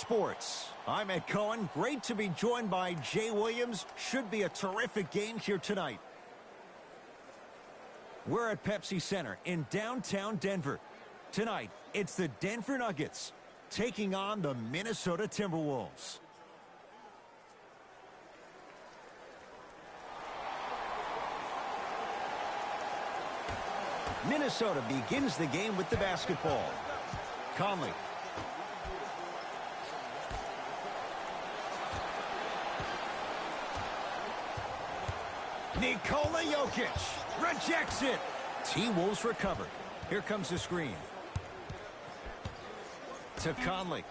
Sports. I'm Ed Cohen. Great to be joined by Jay Williams. Should be a terrific game here tonight. We're at Pepsi Center in downtown Denver. Tonight, it's the Denver Nuggets taking on the Minnesota Timberwolves. Minnesota begins the game with the basketball. Conley. Nikola Jokic rejects it. T-Wolves recover. Here comes the screen. To Conley.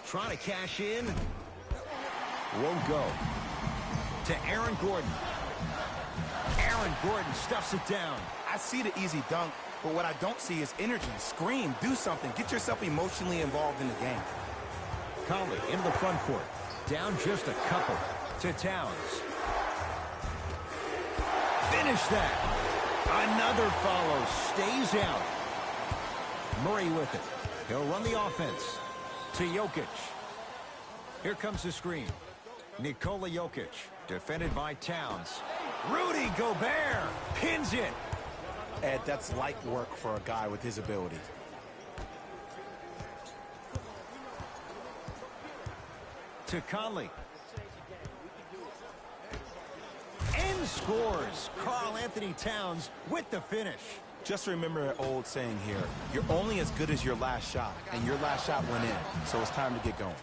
Trying to cash in. Won't go. To Aaron Gordon. Aaron Gordon stuffs it down. I see the easy dunk, but what I don't see is energy. Scream, do something. Get yourself emotionally involved in the game. Conley into the front court. Down just a couple. To Towns. Finish that. Another follow. Stays out. Murray with it. He'll run the offense. To Jokic. Here comes the screen. Nikola Jokic. Defended by Towns. Rudy Gobert pins it. Ed, that's light work for a guy with his ability. To Conley. And scores. Karl-Anthony Towns with the finish. Just remember an old saying here. You're only as good as your last shot, and your last shot went in, so it's time to get going.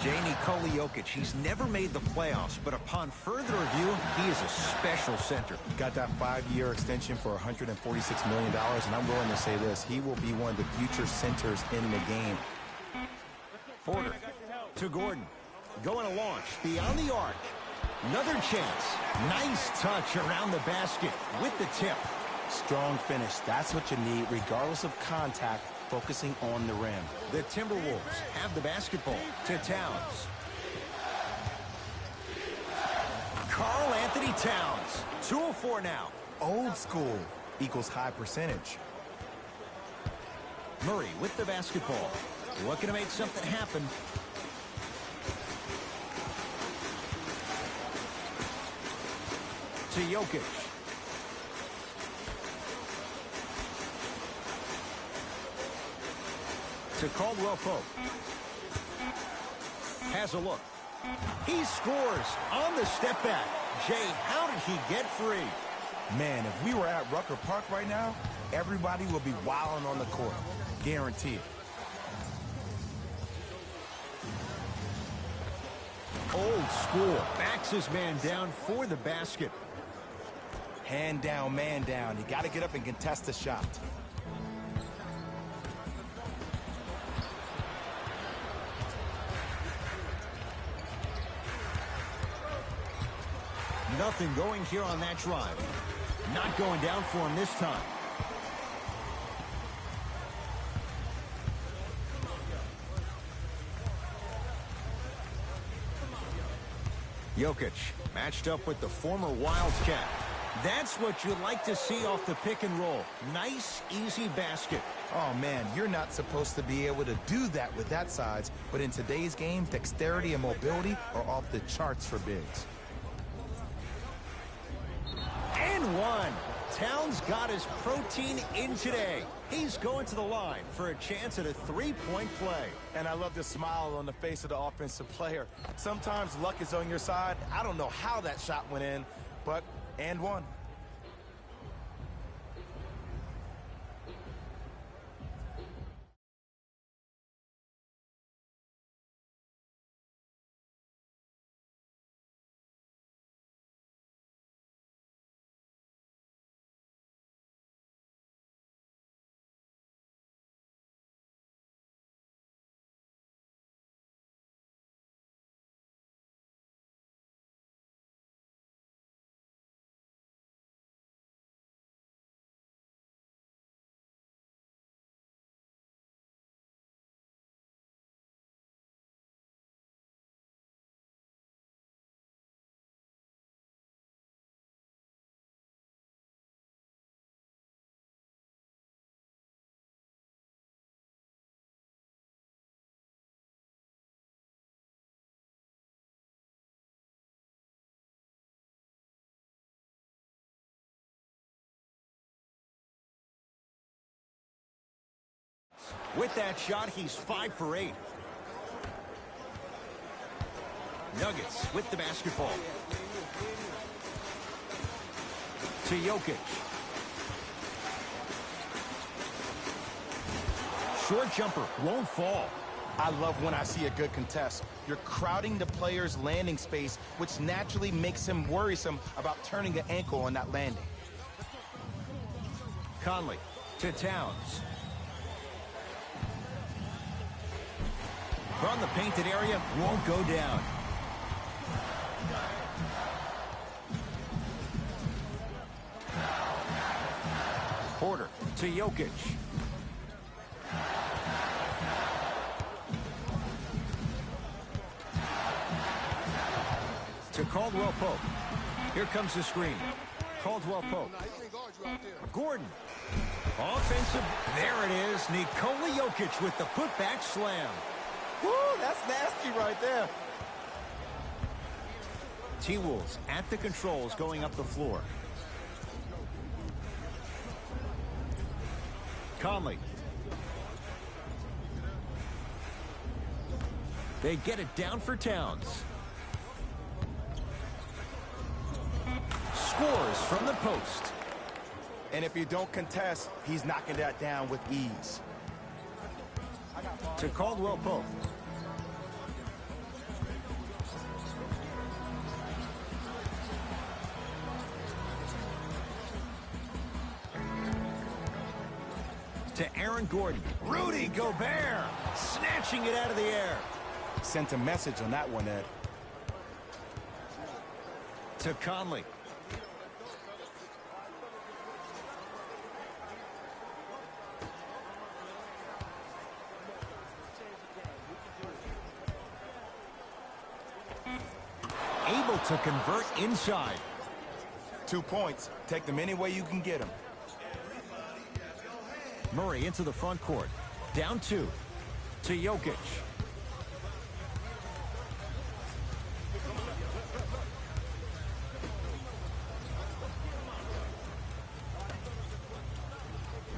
Nikola Jokic, he's never made the playoffs, but upon further review, he is a special center. Got that 5-year extension for $146 million, and I'm willing to say this. He will be one of the future centers in the game. Porter to Gordon. Going to launch beyond the arc. Another chance. Nice touch around the basket with the tip. Strong finish. That's what you need, regardless of contact, focusing on the rim. The Timberwolves have the basketball to Towns. Karl-Anthony Towns. 2 of 4 now. Old school equals high percentage. Murray with the basketball. Looking to make something happen. To Jokic. To Caldwell Pope. Has a look. He scores on the step back. Jay, how did he get free? Man, if we were at Rucker Park right now, everybody would be wilding on the court. Guaranteed. Old school. Backs his man down for the basket. Hand down, man down. You got to get up and contest the shot. Nothing going here on that drive. Not going down for him this time. Jokic matched up with the former Wildcat. That's what you like to see off the pick and roll. Nice, easy basket. Oh, man, you're not supposed to be able to do that with that size, but in today's game, dexterity and mobility are off the charts for bigs. And one. Towns got his protein in today. He's going to the line for a chance at a three-point play. And I love the smile on the face of the offensive player. Sometimes luck is on your side. I don't know how that shot went in, but and one. With that shot, he's 5 for 8. Nuggets with the basketball. To Jokic. Short jumper won't fall. I love when I see a good contest. You're crowding the player's landing space, which naturally makes him worrisome about turning the ankle on that landing. Conley to Towns. From the painted area, won't go down. Porter to Jokic. To Caldwell Pope. Here comes the screen. Caldwell Pope. Gordon. Offensive. There it is. Nikola Jokic with the putback slam. Woo, that's nasty right there. T-Wolves at the controls going up the floor. Conley. They get it down for Towns. Scores from the post. And if you don't contest, he's knocking that down with ease. To Caldwell Pope. To Aaron Gordon. Rudy Gobert snatching it out of the air. Sent a message on that one, Ed. To Conley. Able to convert inside. 2 points. Take them any way you can get them. Murray into the front court. Down 2. To Jokic.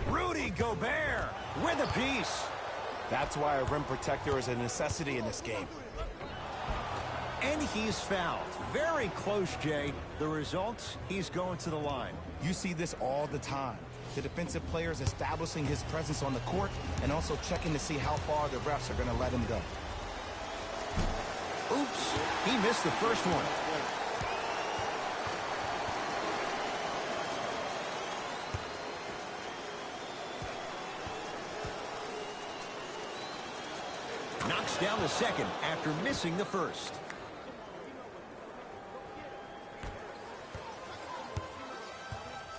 Rudy Gobert with a piece. That's why a rim protector is a necessity in this game. And he's fouled. Very close, Jay. The result, he's going to the line. You see this all the time. The defensive player is establishing his presence on the court and also checking to see how far the refs are going to let him go. Oops, he missed the first one. Knocks down the second after missing the first.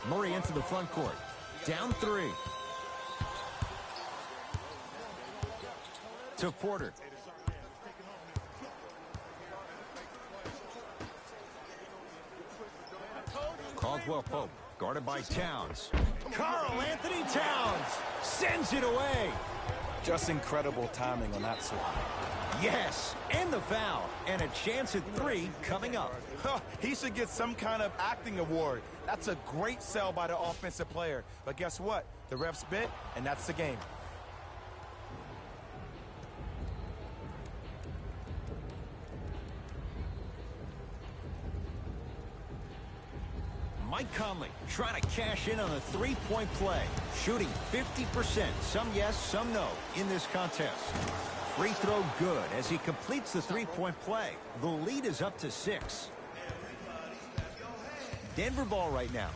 Murray into the front court. Down 3. To Porter. Caldwell Pope, guarded by Towns. Karl Anthony Towns sends it away. Just incredible timing on that swat. Yes, and the foul, and a chance at 3 coming up. He should get some kind of acting award. That's a great sell by the offensive player. But guess what? The refs bit, and that's the game. Mike Conley trying to cash in on a three-point play. Shooting 50%, some yes, some no, in this contest. Free throw good as he completes the three-point play. The lead is up to 6. Denver ball right now.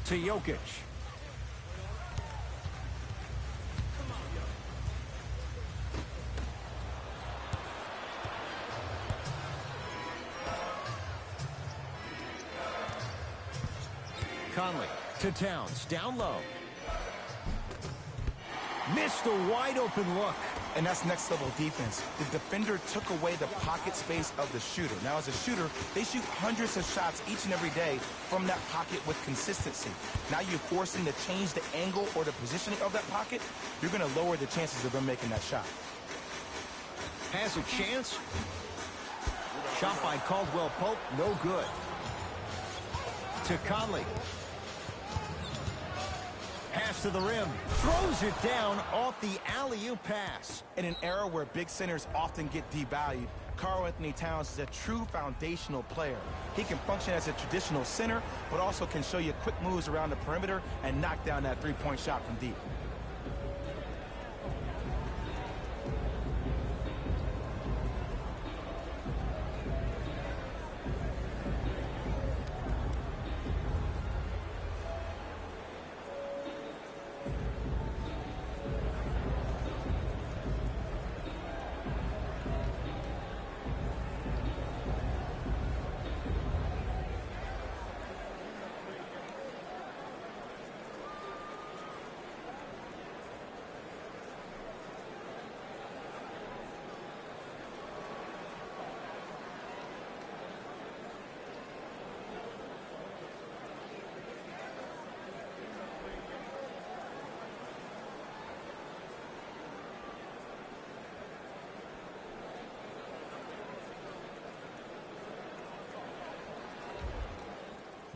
To Jokic. Conley to Towns, down low. Missed a wide-open look. And that's next-level defense. The defender took away the pocket space of the shooter. Now, as a shooter, they shoot hundreds of shots each and every day from that pocket with consistency. Now you're forcing to change the angle or the positioning of that pocket. You're going to lower the chances of them making that shot. Has a chance. Shot by Caldwell Pope, no good. To Conley. Pass gets to the rim, throws it down off the alley-oop pass. In an era where big centers often get devalued, Karl-Anthony Towns is a true foundational player. He can function as a traditional center, but also can show you quick moves around the perimeter and knock down that three-point shot from deep.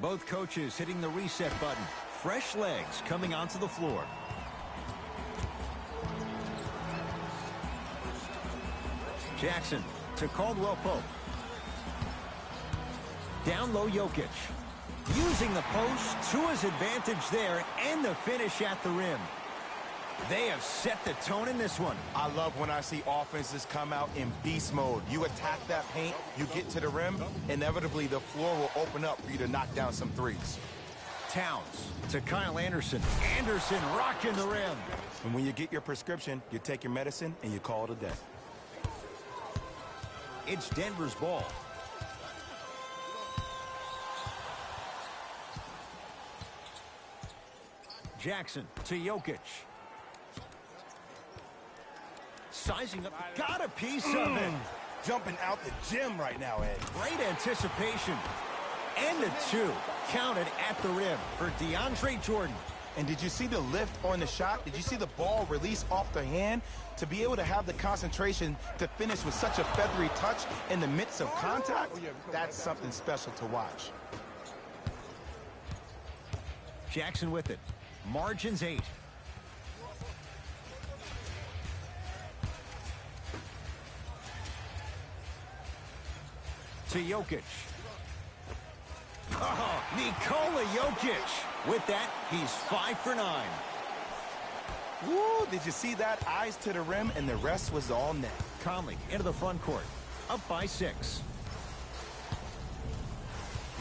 Both coaches hitting the reset button. Fresh legs coming onto the floor. Jackson to Caldwell Pope. Down low Jokic. Using the post to his advantage there and the finish at the rim. They have set the tone in this one. I love when I see offenses come out in beast mode. You attack that paint, you get to the rim, inevitably the floor will open up for you to knock down some threes. Towns to Kyle Anderson. Anderson rocking the rim. And when you get your prescription, you take your medicine and you call it a day. It's Denver's ball. Jackson to Jokic. Sizing up, got a piece of it. Jumping out the gym right now, Ed. Great anticipation. And a two. Counted at the rim for DeAndre Jordan. And did you see the lift on the shot? Did you see the ball release off the hand? To be able to have the concentration to finish with such a feathery touch in the midst of contact, that's something special to watch. Jackson with it. Margins 8. To Jokic. Oh, Nikola Jokic. With that, he's 5 for 9. Woo, did you see that? Eyes to the rim, and the rest was all net. Conley into the front court. Up by 6.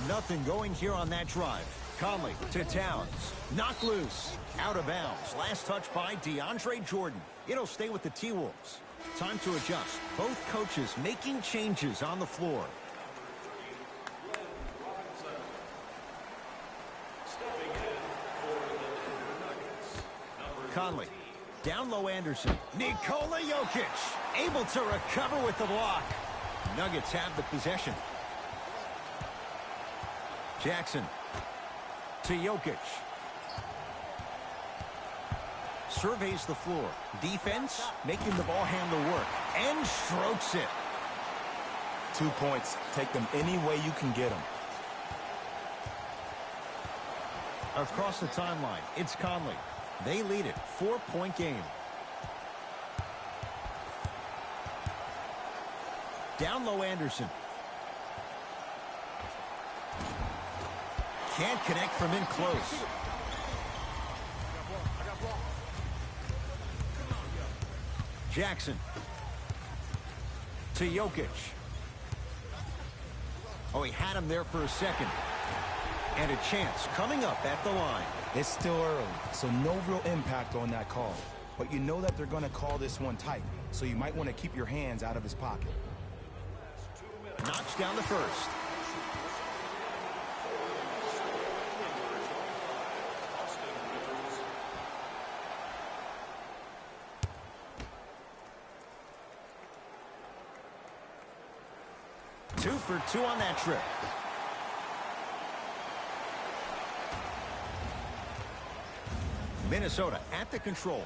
Nothing going here on that drive. Conley to Towns. Knocked loose. Out of bounds. Last touch by DeAndre Jordan. It'll stay with the T-Wolves. Time to adjust. Both coaches making changes on the floor. Conley. Down low Anderson. Nikola Jokic. Able to recover with the block. Nuggets have the possession. Jackson. To Jokic. Surveys the floor. Defense making the ball handler work. And strokes it. 2 points. Take them any way you can get them. Across the timeline, it's Conley. They lead it. 4-point game. Down low Anderson. Can't connect from in close. Jackson. To Jokic. Oh, he had him there for a second. And a chance coming up at the line. It's still early, so no real impact on that call. But you know that they're going to call this one tight, so you might want to keep your hands out of his pocket. Knocks down the first. Two for 2 on that trip. Minnesota at the controls.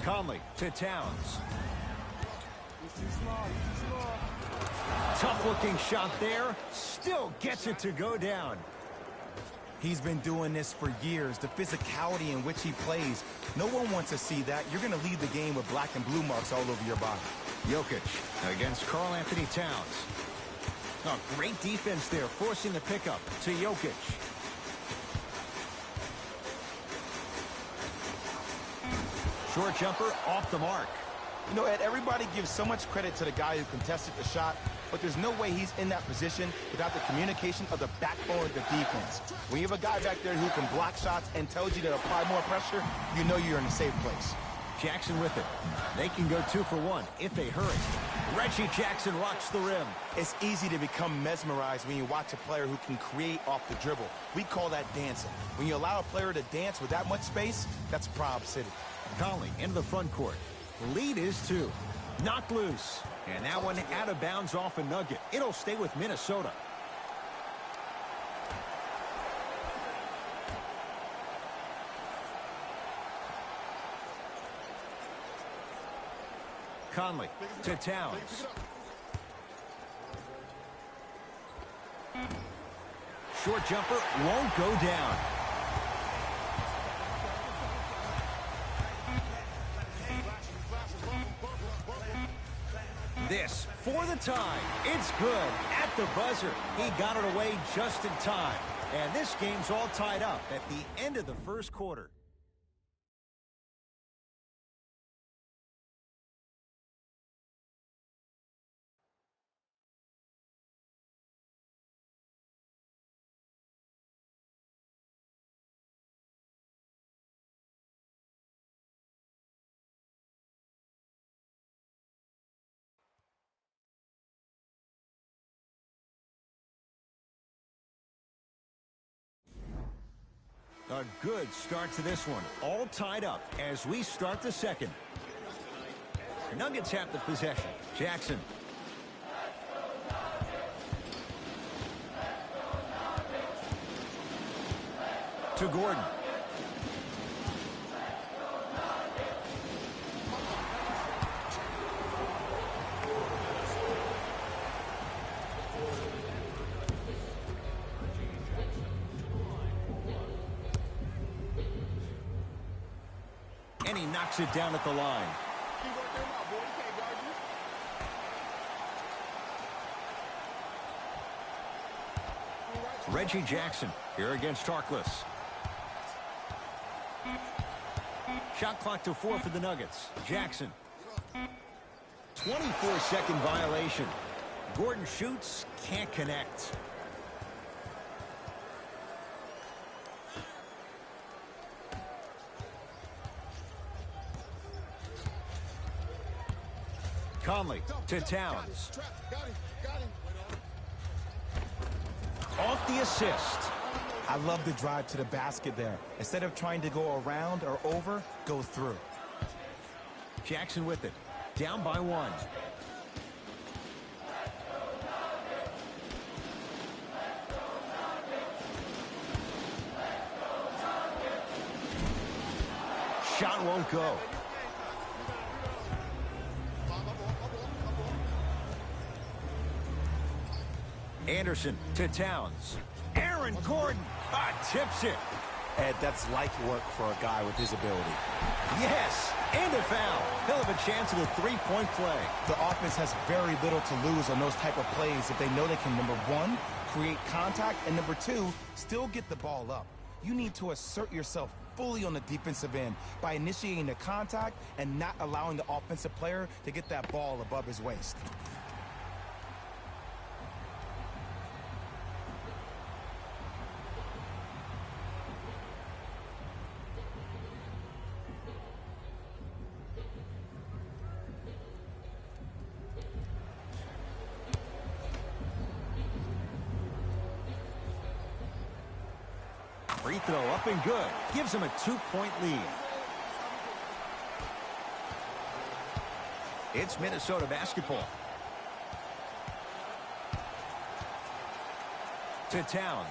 Conley to Towns. Tough looking shot there. Still gets it to go down. He's been doing this for years. The physicality in which he plays, no one wants to see that. You're going to leave the game with black and blue marks all over your body. Jokic against Karl Anthony Towns. Oh, great defense there, forcing the pickup to Jokic. Short jumper off the mark. You know, Ed, everybody gives so much credit to the guy who contested the shot, but there's no way he's in that position without the communication of the backbone of the defense. When you have a guy back there who can block shots and tells you to apply more pressure, you know you're in a safe place. Jackson with it. They can go 2 for 1 if they hurry. Reggie Jackson rocks the rim. It's easy to become mesmerized when you watch a player who can create off the dribble. We call that dancing. When you allow a player to dance with that much space, that's Prob City. Conley into the front court. The lead is 2. Knocked loose. And that one out of bounds off a nugget. It'll stay with Minnesota. Conley to Towns. Short jumper won't go down. This for the tie. It's good at the buzzer. He got it away just in time. And this game's all tied up at the end of the first quarter. A good start to this one. All tied up as we start the second. Nuggets have the possession. Jackson. To Gordon. And he knocks it down at the line. Reggie Jackson here against Harkless. Shot clock to 4 for the Nuggets. Jackson. 24-second violation. Gordon shoots, can't connect. Conley to Towns. Off the assist. I love the drive to the basket there. Instead of trying to go around or over, go through. Jackson with it. Down by 1. Shot won't go. Anderson to Towns. Aaron Gordon tips it. Ed, that's like work for a guy with his ability. Yes, and a foul. He'll have a chance at a three-point play. The offense has very little to lose on those type of plays if they know they can, number 1, create contact, and number 2, still get the ball up. You need to assert yourself fully on the defensive end by initiating the contact and not allowing the offensive player to get that ball above his waist. Free throw up and good. Gives him a 2-point lead. It's Minnesota basketball. To Towns.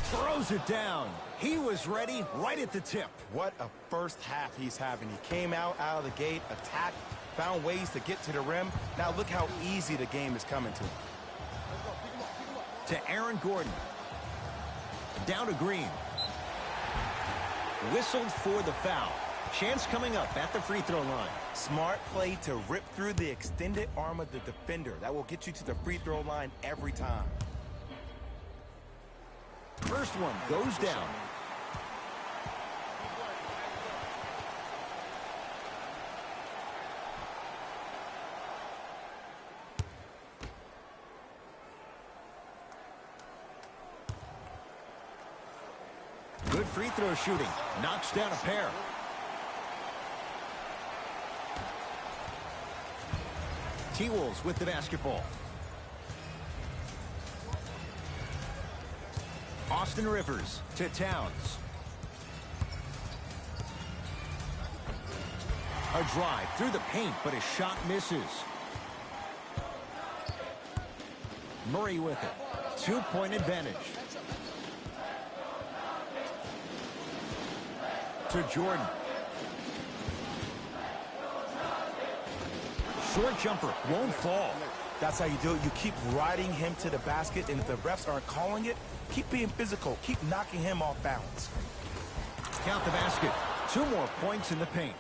Throws it down. He was ready right at the tip. What a first half he's having. He came out of the gate, attacked, found ways to get to the rim. Now look how easy the game is coming to him. To Aaron Gordon. Down to Green. Whistled for the foul. Chance coming up at the free throw line. Smart play to rip through the extended arm of the defender. That will get you to the free throw line every time. First one goes down. Good free throw shooting. Knocks down a pair. T-Wolves with the basketball. Austin Rivers to Towns. A drive through the paint, but his shot misses. Murray with it. 2-point advantage. To Jordan. Short jumper won't fall. That's how you do it. You keep riding him to the basket, and if the refs aren't calling it, keep being physical. Keep knocking him off balance. Count the basket. 2 more points in the paint.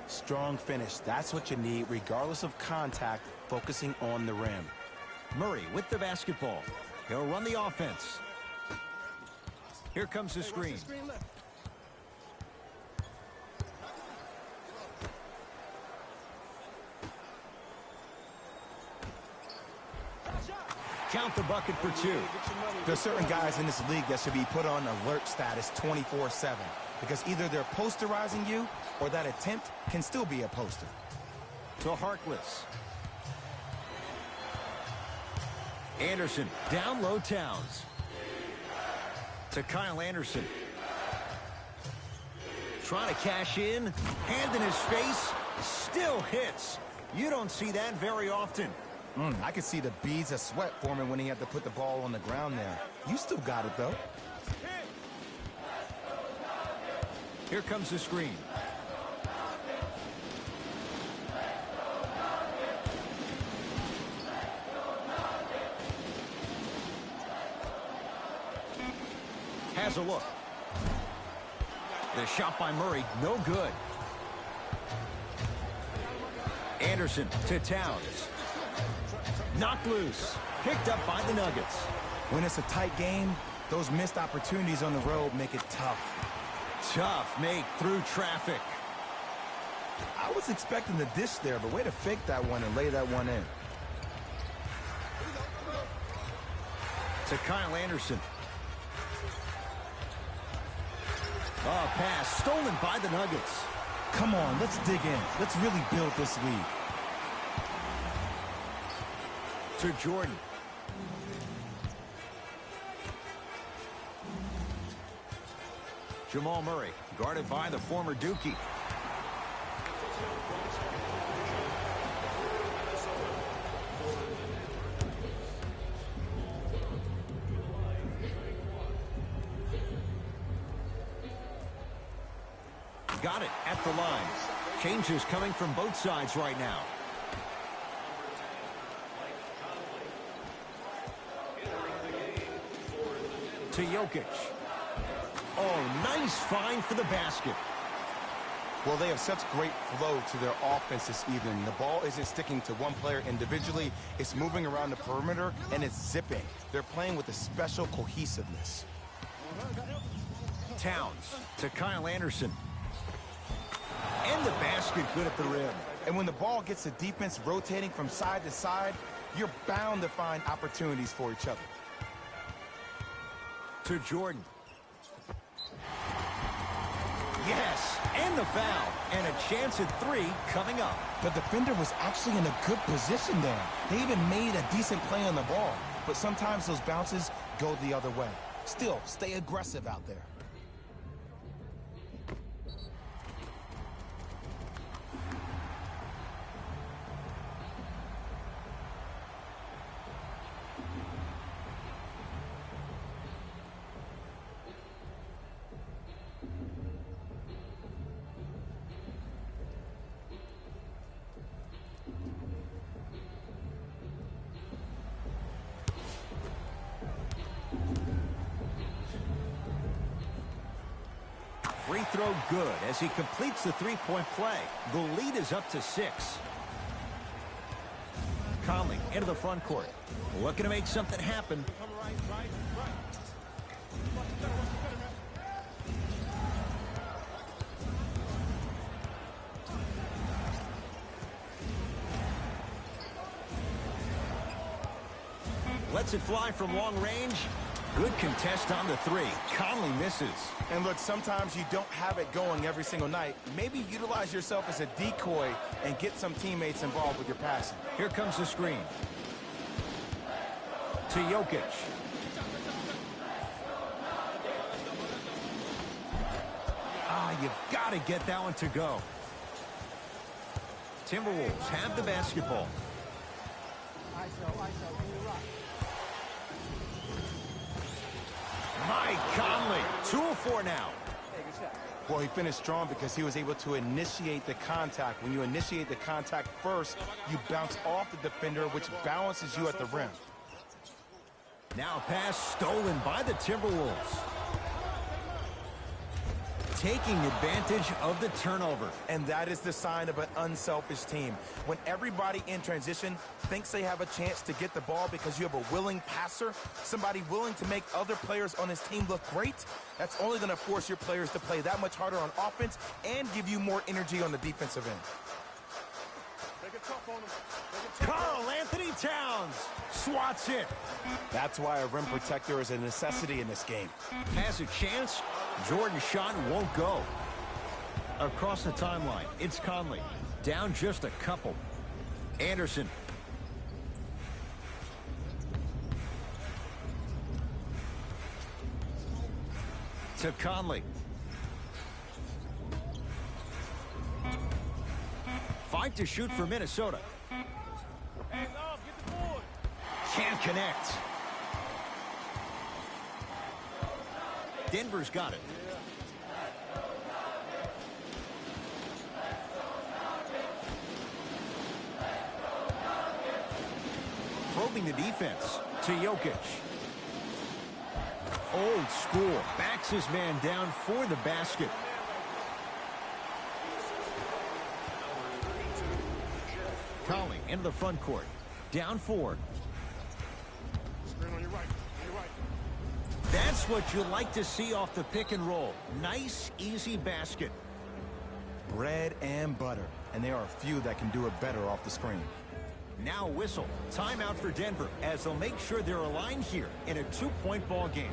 Strong finish. That's what you need, regardless of contact, focusing on the rim. Murray with the basketball. He'll run the offense. Here comes the screen. Count the bucket for 2. There's certain guys in this league that should be put on alert status 24/7 because either they're posterizing you or that attempt can still be a poster. To Harkless. Anderson down low. Towns. To Kyle Anderson. Trying to cash in. Hand in his face. Still hits. You don't see that very often. I could see the beads of sweat forming when he had to put the ball on the ground there. You still got it, though. Here comes the screen. Has a look. The shot by Murray, no good. Anderson to Towns. Knocked loose. Picked up by the Nuggets. When it's a tight game, those missed opportunities on the road make it tough. Tough make through traffic. I was expecting the dish there, but way to fake that one and lay that one in. To Kyle Anderson. Oh, pass stolen by the Nuggets. Come on, let's dig in. Let's really build this lead. To Jordan. Jamal Murray, guarded by the former Dookie. Got it at the line. Changes coming from both sides right now. To Jokic. Oh, nice find for the basket. Well, they have such great flow to their offense this evening. The ball isn't sticking to one player individually. It's moving around the perimeter, and it's zipping. They're playing with a special cohesiveness. Towns to Kyle Anderson. And the basket good at the rim. And when the ball gets the defense rotating from side to side, you're bound to find opportunities for each other. To Jordan. Yes, and the foul. And a chance at 3 coming up. The defender was actually in a good position there. They even made a decent play on the ball. But sometimes those bounces go the other way. Still, stay aggressive out there. Free throw good as he completes the three-point play. The lead is up to 6. Conley into the front court. Looking to make something happen. Lets it fly from long range. Good contest on the 3. Conley misses. And look, sometimes you don't have it going every single night. Maybe utilize yourself as a decoy and get some teammates involved with your passing. Here comes the screen. To Jokic. You've got to get that one to go. Timberwolves have the basketball. Mike Conley, 2 of 4 now. Well, he finished strong because he was able to initiate the contact. When you initiate the contact first, you bounce off the defender, which balances you at the rim. Now a pass stolen by the Timberwolves. Taking advantage of the turnover. And that is the sign of an unselfish team. When everybody in transition thinks they have a chance to get the ball because you have a willing passer, somebody willing to make other players on his team look great, that's only going to force your players to play that much harder on offense and give you more energy on the defensive end. Karl Anthony Towns swats it. That's why a rim protector is a necessity in this game. Has a chance. Jordan's shot won't go. Across the timeline, it's Conley. Down just a couple. Anderson. To Conley. 5 to shoot for Minnesota. Can't connect. Denver's got it. Probing the defense to Jokic. Old school. Backs his man down for the basket. Conley into the front court. Down 4. That's what you like to see off the pick and roll. Nice, easy basket. Bread and butter. And there are a few that can do it better off the screen. Now whistle. Timeout for Denver as they'll make sure they're aligned here in a 2-point ball game.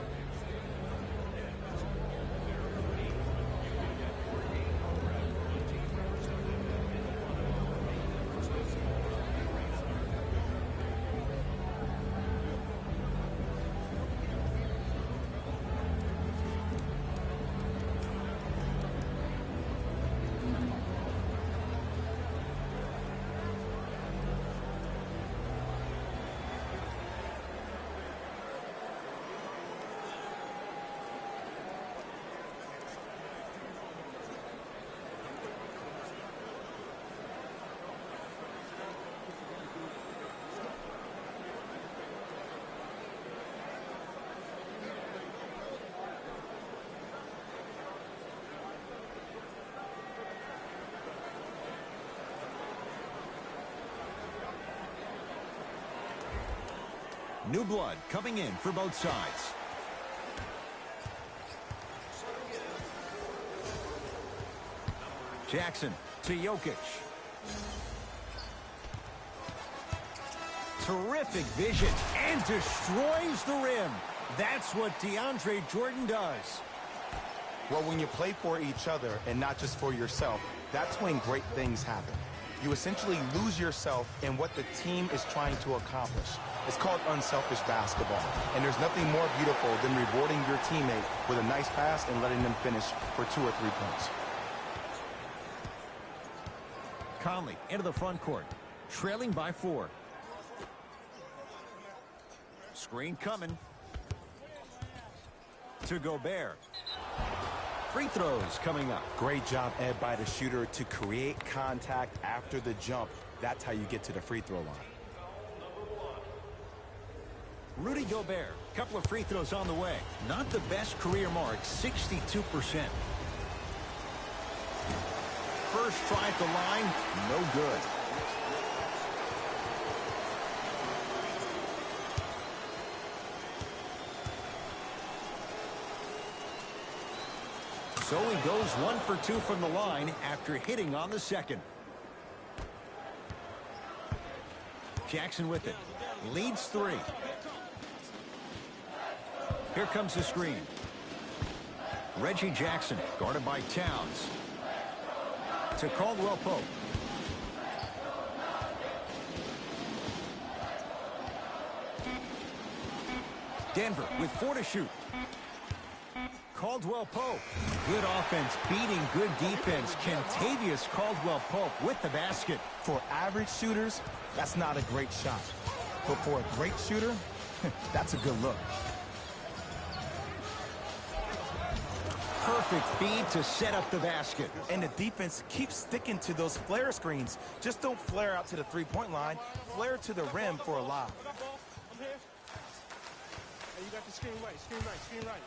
New blood coming in for both sides. Jackson to Jokic. Terrific vision and destroys the rim. That's what DeAndre Jordan does. Well, when you play for each other and not just for yourself, that's when great things happen. You essentially lose yourself in what the team is trying to accomplish. It's called unselfish basketball. And there's nothing more beautiful than rewarding your teammate with a nice pass and letting them finish for 2 or 3 points. Conley into the front court, trailing by 4. Screen coming. To Gobert. Free throws coming up. Great job, Ed, by the shooter to create contact after the jump. That's how you get to the free throw line. Rudy Gobert, couple of free throws on the way. Not the best career mark, 62%. First try at the line, no good. So he goes 1 for 2 from the line after hitting on the second. Jackson with it. Leads 3. Here comes the screen. Reggie Jackson guarded by Towns. To Caldwell Pope. Denver with 4 to shoot. Caldwell Pope. Good offense beating good defense. Kentavious Caldwell Pope with the basket. For average shooters, that's not a great shot. But for a great shooter, that's a good look. Perfect feed to set up the basket. And the defense keeps sticking to those flare screens. Just don't flare out to the three-point line. Flare to the rim for a lob. Hey, you got the screen right, screen right, screen right.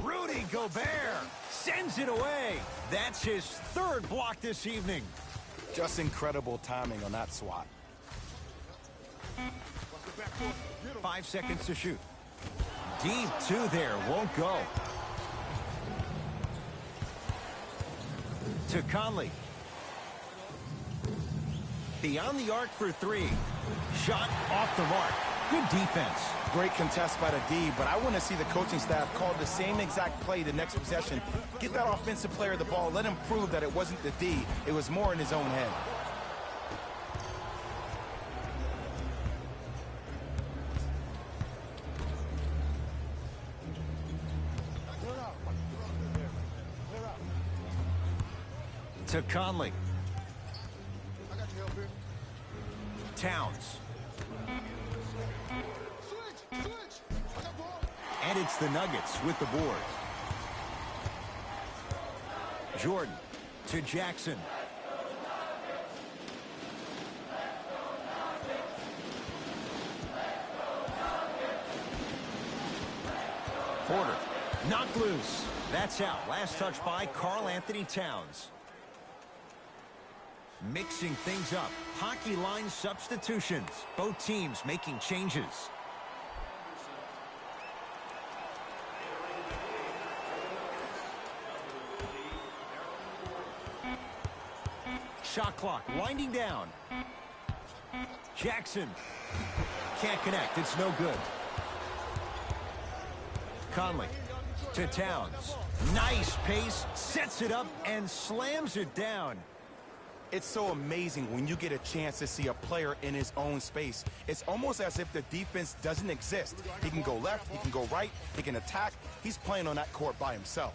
Rudy Gobert sends it away. That's his 3rd block this evening. Just incredible timing on that swat. 5 seconds to shoot. Deep 2 there, won't go. To Conley. Beyond the arc for 3. Shot off the mark. Good defense. Great contest by the D, but I want to see the coaching staff call the same exact play the next possession. Get that offensive player the ball. Let him prove that it wasn't the D. It was more in his own head. To Conley. Towns. And it's the Nuggets with the board. Jordan to Jackson. Porter knocked loose. That's out. Last touch by Karl-Anthony Towns. Mixing things up. Hockey line substitutions. Both teams making changes. Shot clock winding down. Jackson can't connect. It's no good. Conley to Towns. Nice pace. Sets it up and slams it down. It's so amazing when you get a chance to see a player in his own space. It's almost as if the defense doesn't exist. He can go left, he can go right, he can attack. He's playing on that court by himself.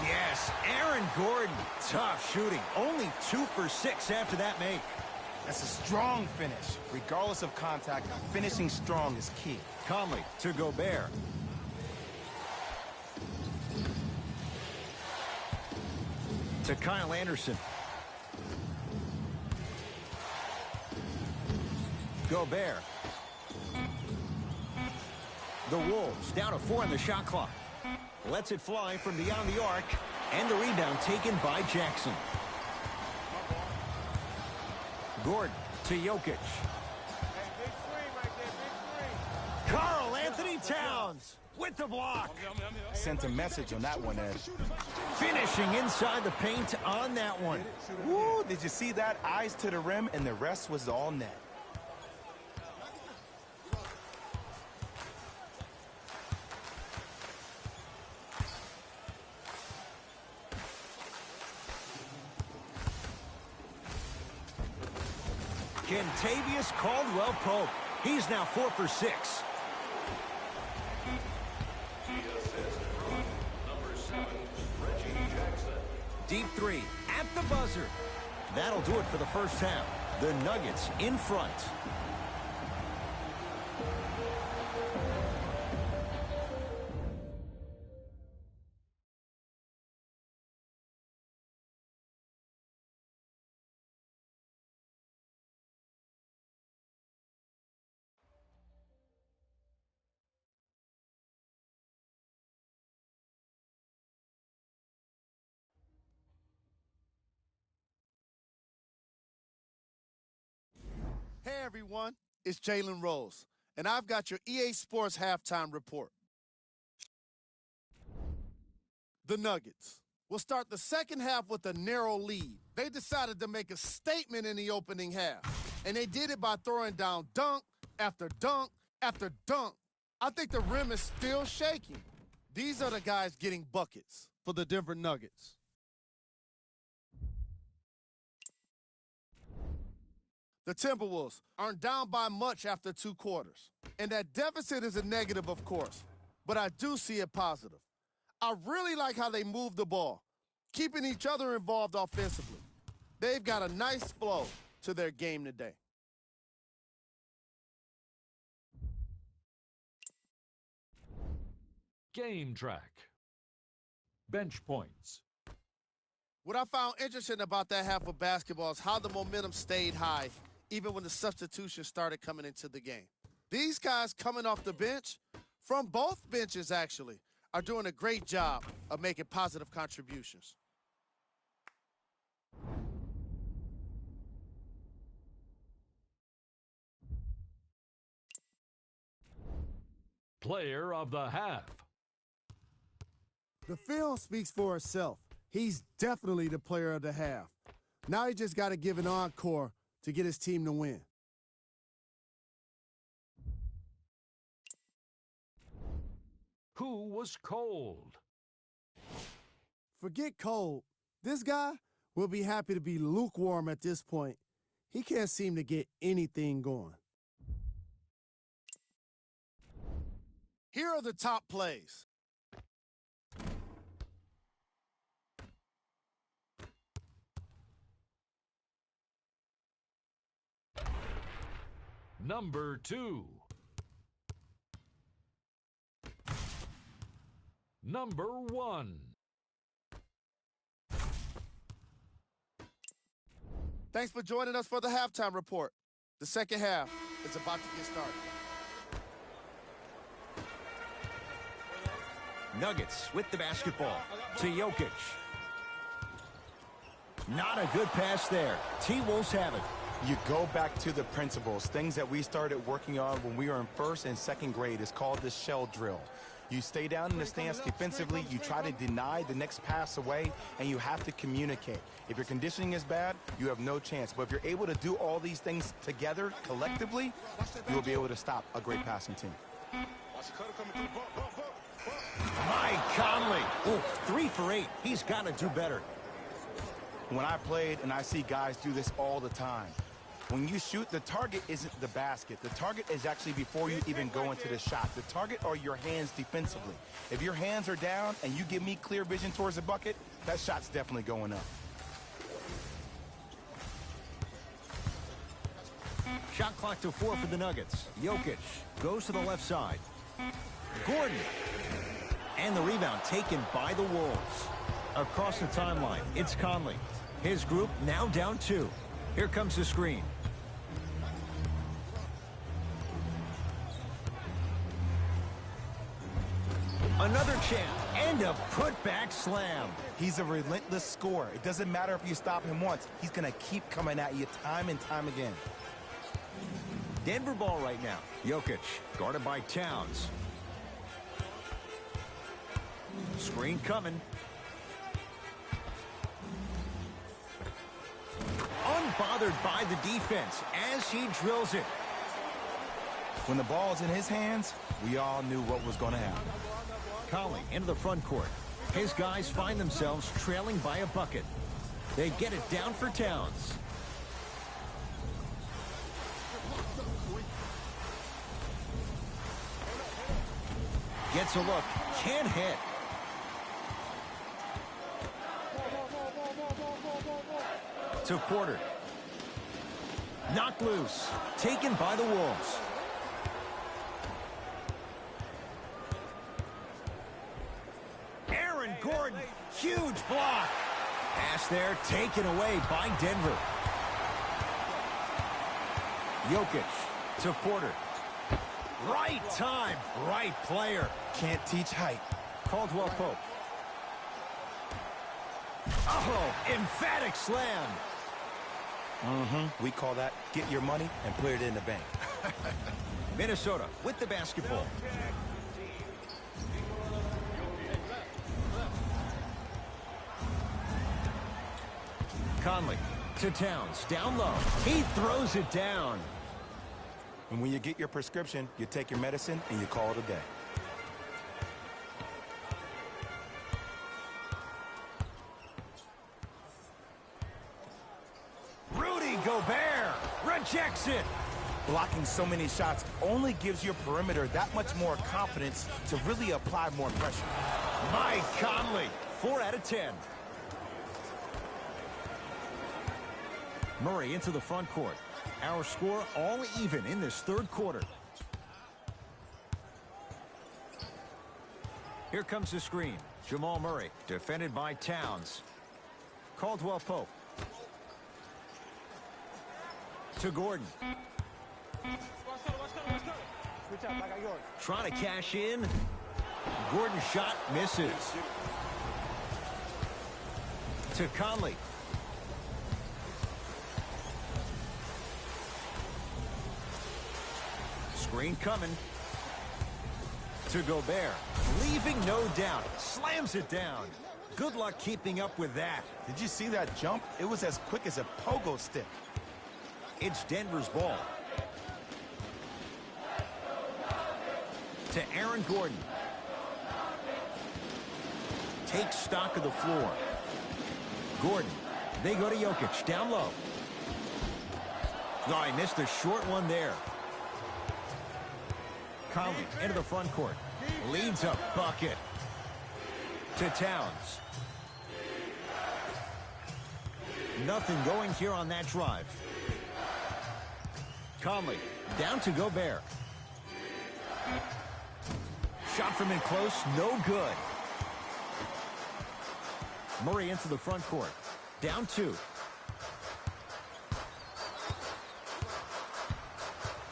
Yes, Aaron Gordon. Tough shooting. Only 2 for 6 after that make. That's a strong finish. Regardless of contact, finishing strong is key. Conley to Gobert. To Kyle Anderson. Gobert. The Wolves down to 4 on the shot clock. Lets it fly from beyond the arc. And the rebound taken by Jackson. Gordon to Jokic. Karl-Anthony Towns with the block. Sent a message on that one, Ed. Finishing inside the paint on that one. Woo, did you see that? Eyes to the rim, and the rest was all net. Kentavious Caldwell Pope. He's now 4 for 6. Deep 3 at the buzzer. That'll do it for the first half. The Nuggets in front. everyone. It's Jalen Rose, and I've got your EA Sports halftime report. The Nuggets will start the second half with a narrow lead. They decided to make a statement in the opening half, and they did it by throwing down dunk after dunk after dunk. I think the rim is still shaking. These are the guys getting buckets for the Denver Nuggets. The Timberwolves aren't down by much after 2 quarters. And that deficit is a negative, of course, but I do see it positive. I really like how they move the ball, keeping each other involved offensively. They've got a nice flow to their game today. Game track. Bench points. What I found interesting about that half of basketball is how the momentum stayed high even when the substitutions started coming into the game. These guys coming off the bench, from both benches actually, are doing a great job of making positive contributions. Player of the half. The film speaks for itself. He's definitely the player of the half. Now he just got to give an encore to get his team to win. Who was cold? Forget cold. This guy will be happy to be lukewarm at this point. He can't seem to get anything going. Here are the top plays. Number 2. Number 1. Thanks for joining us for the halftime report. The second half is about to get started. Nuggets with the basketball to Jokic. Not a good pass there. T-Wolves have it. You go back to the principles, things that we started working on when we were in first and second grade. It's called the shell drill. You stay down in the stance defensively, you try to deny the next pass away, and you have to communicate. If your conditioning is bad, you have no chance. But if you're able to do all these things together, collectively, you will be able to stop a great passing team. Mike Conley. Ooh, 3 for 8. He's got to do better. When I played, and I see guys do this all the time, when you shoot, the target isn't the basket. The target is actually before you even go into the shot. The target are your hands defensively. If your hands are down and you give me clear vision towards the bucket, that shot's definitely going up. Shot clock to 4 for the Nuggets. Jokic goes to the left side. Gordon. And the rebound taken by the Wolves. Across the timeline, it's Conley. His group now down 2. Here comes the screen. Another chance and a putback slam. He's a relentless scorer. It doesn't matter if you stop him once. He's going to keep coming at you time and time again. Denver ball right now. Jokic guarded by Towns. Screen coming. Unbothered by the defense as he drills it. When the ball's in his hands, we all knew what was going to happen. Conley into the front court. His guys find themselves trailing by a bucket. They get it down for Towns. Gets a look. Can't hit. To Porter. Knocked loose. Taken by the Wolves. Aaron Gordon. Huge block. Pass there taken away by Denver. Jokic to Porter. Right time, right player. Can't teach height. Caldwell Pope. Oh, emphatic slam. We call that get your money and put it in the bank. Minnesota with the basketball. Conley to Towns, down low. He throws it down. And when you get your prescription, you take your medicine and you call it a day. Rudy Gobert rejects it. Blocking so many shots only gives your perimeter that much more confidence to really apply more pressure. Mike Conley, 4 out of 10. Murray into the front court. Our score all even in this third quarter. Here comes the screen. Jamal Murray, defended by Towns. Caldwell Pope. To Gordon. Good job, I got yours. Trying to cash in. Gordon's shot misses. To Conley. Screen coming. To Gobert. Leaving no doubt. Slams it down. Good luck keeping up with that. Did you see that jump? It was as quick as a pogo stick. It's Denver's ball. To Aaron Gordon. Takes stock of the floor. Gordon. They go to Jokic. Down low. Oh, he missed a short one there. Conley into the front court. Leads a bucket. To Towns. Nothing going here on that drive. Conley down to Gobert. Shot from in close, no good. Murray into the front court. Down 2.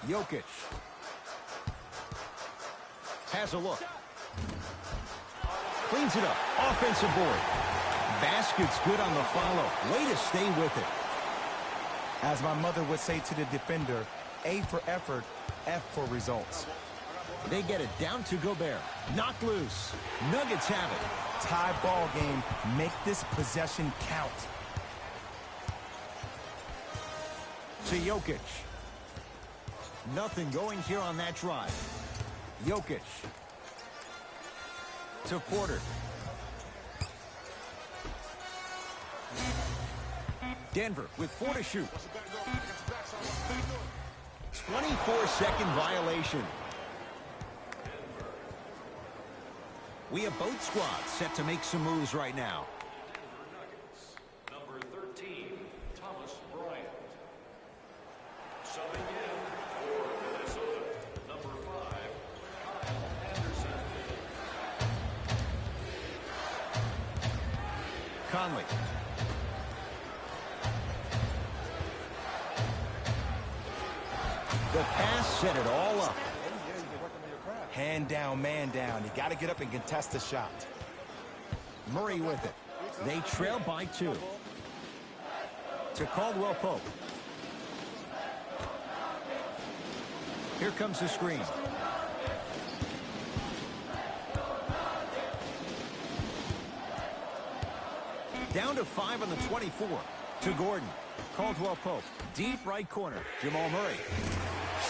Jokic. Has a look. Cleans it up. Offensive board. Basket's good on the follow. Way to stay with it. As my mother would say to the defender, A for effort, F for results. They get it down to Gobert. Knocked loose. Nuggets have it. Tie ball game. Make this possession count. To Jokic. Nothing going here on that drive. Jokic. To Porter. Denver with 4 to shoot. 24-second violation. We have both squads set to make some moves right now. Number 13, Thomas Bryant. Subbing in for Minnesota, number 5, Kyle Anderson. Conley. The pass set it all up. Hand down, man down. You got to get up and contest the shot. Murray with it. They trail by 2. To Caldwell Pope. Here comes the screen. Down to 5 on the 24. To Gordon. Caldwell Pope. Deep right corner. Jamal Murray.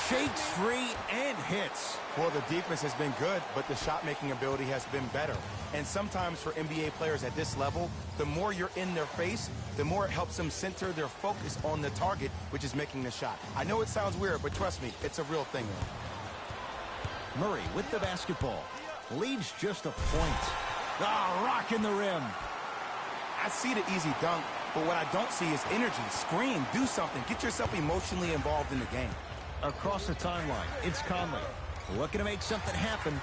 Shakes free and hits. Well, the defense has been good, but the shot-making ability has been better. And sometimes for NBA players at this level, the more you're in their face, the more it helps them center their focus on the target, which is making the shot. I know it sounds weird, but trust me, it's a real thing. Murray with the basketball. Leads just a point. Ah, rocking the rim. I see the easy dunk, but what I don't see is energy. Scream, do something. Get yourself emotionally involved in the game. Across the timeline, it's Conley. Looking to make something happen.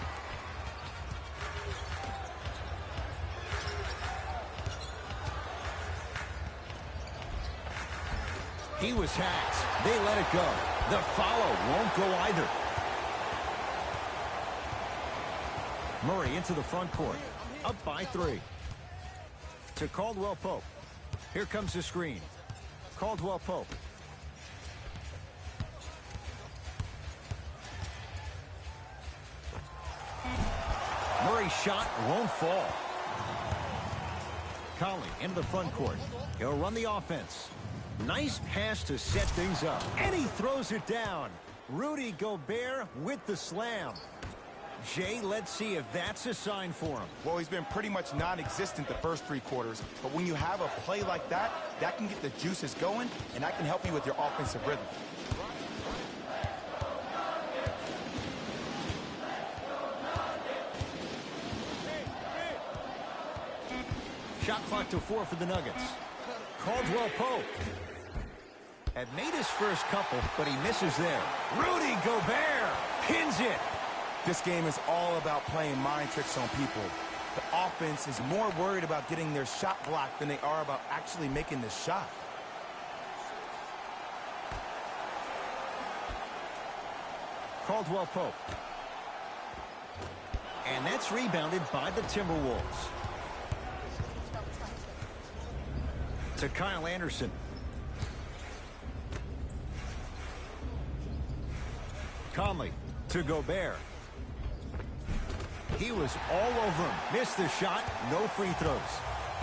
He was hacked. They let it go. The follow won't go either. Murray into the front court. Up by 3. To Caldwell Pope. Here comes the screen. Caldwell Pope. Murray's shot won't fall. Conley into the front court. He'll run the offense. Nice pass to set things up. And he throws it down. Rudy Gobert with the slam. Jay, let's see if that's a sign for him. Well, he's been pretty much non-existent the first 3 quarters, but when you have a play like that, that can get the juices going, and that can help you with your offensive rhythm. Shot clock to 4 for the Nuggets. Caldwell Pope had made his first couple, but he misses there. Rudy Gobert pins it. This game is all about playing mind tricks on people. The offense is more worried about getting their shot blocked than they are about actually making the shot. Caldwell Pope. And that's rebounded by the Timberwolves. To Kyle Anderson. Conley to Gobert. He was all over him. Missed the shot. No free throws.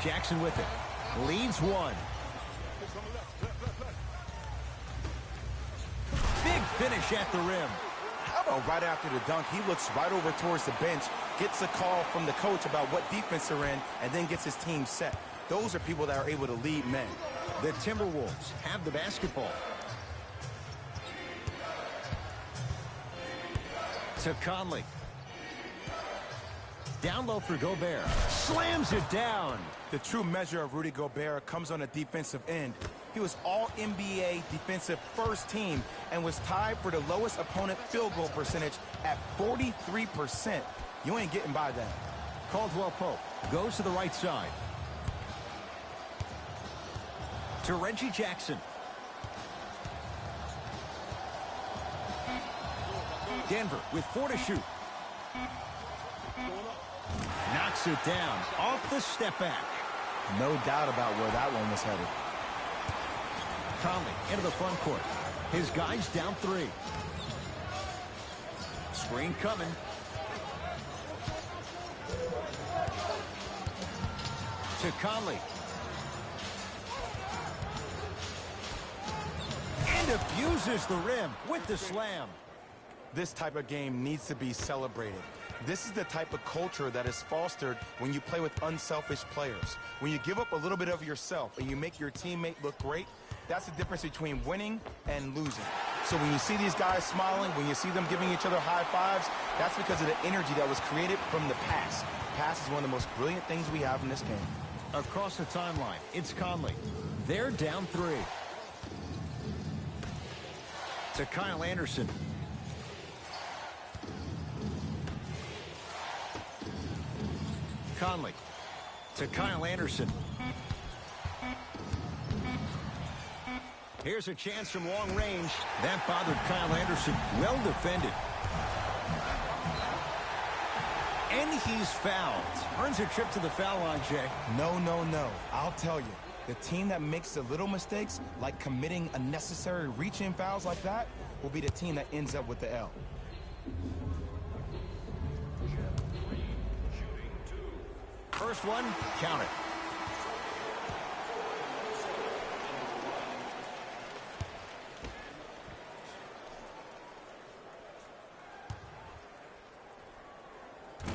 Jackson with it. Leads 1. Big finish at the rim. How about right after the dunk, he looks right over towards the bench, gets a call from the coach about what defense they're in, and then gets his team set. Those are people that are able to lead men. The Timberwolves have the basketball. To Conley. Down low for Gobert. Slams it down. The true measure of Rudy Gobert comes on the defensive end. He was all-NBA defensive first team and was tied for the lowest opponent field goal percentage at 43%. You ain't getting by that. Caldwell Pope goes to the right side. To Reggie Jackson. Denver with 4 to shoot. Knocks it down off the step back. No doubt about where that one was headed. Conley into the front court. His guys down 3. Screen coming. To Conley. And abuses the rim with the slam. This type of game needs to be celebrated. This is the type of culture that is fostered when you play with unselfish players. When you give up a little bit of yourself and you make your teammate look great, that's the difference between winning and losing. So when you see these guys smiling, when you see them giving each other high fives, that's because of the energy that was created from the pass. Pass is one of the most brilliant things we have in this game. Across the timeline, it's Conley. They're down 3. To Kyle Anderson. Conley to Kyle Anderson. Here's a chance from long range. That bothered Kyle Anderson. Well defended. And he's fouled. Earns a trip to the foul line, Jay. No, no, no. I'll tell you. The team that makes the little mistakes, like committing unnecessary reach-in fouls like that, will be the team that ends up with the L. First one, count it.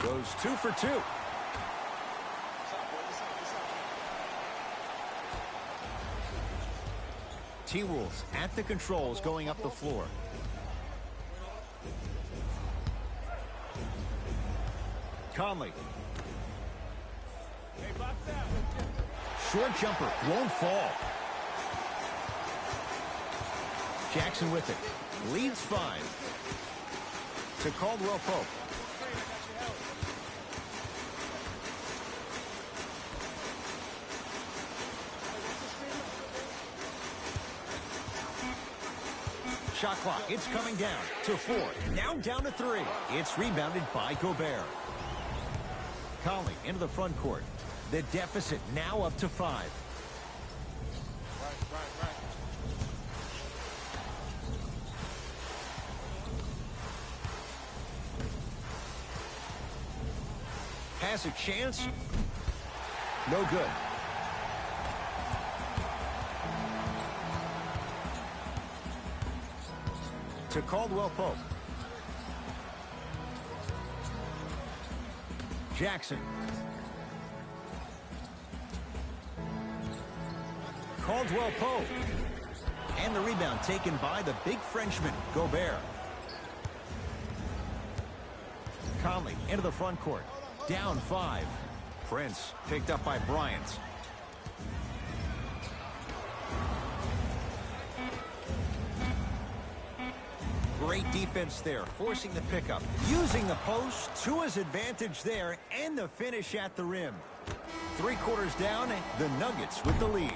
Goes 2 for 2. T-Wolves at the controls going up the floor. Conley. Short jumper won't fall. Jackson with it. Leads 5. To Caldwell Pope. Shot clock, it's coming down to 4. Now down to 3. It's rebounded by Gobert. Conley into the front court. The deficit now up to 5. Right. has a chance. No good. To Caldwell Pope. Jackson. Caldwell Pope. And the rebound taken by the big Frenchman, Gobert. Conley into the front court. Down 5. Prince picked up by Bryant. Great defense there, forcing the pickup. Using the post to his advantage there, and the finish at the rim. 3 quarters down, the Nuggets with the lead.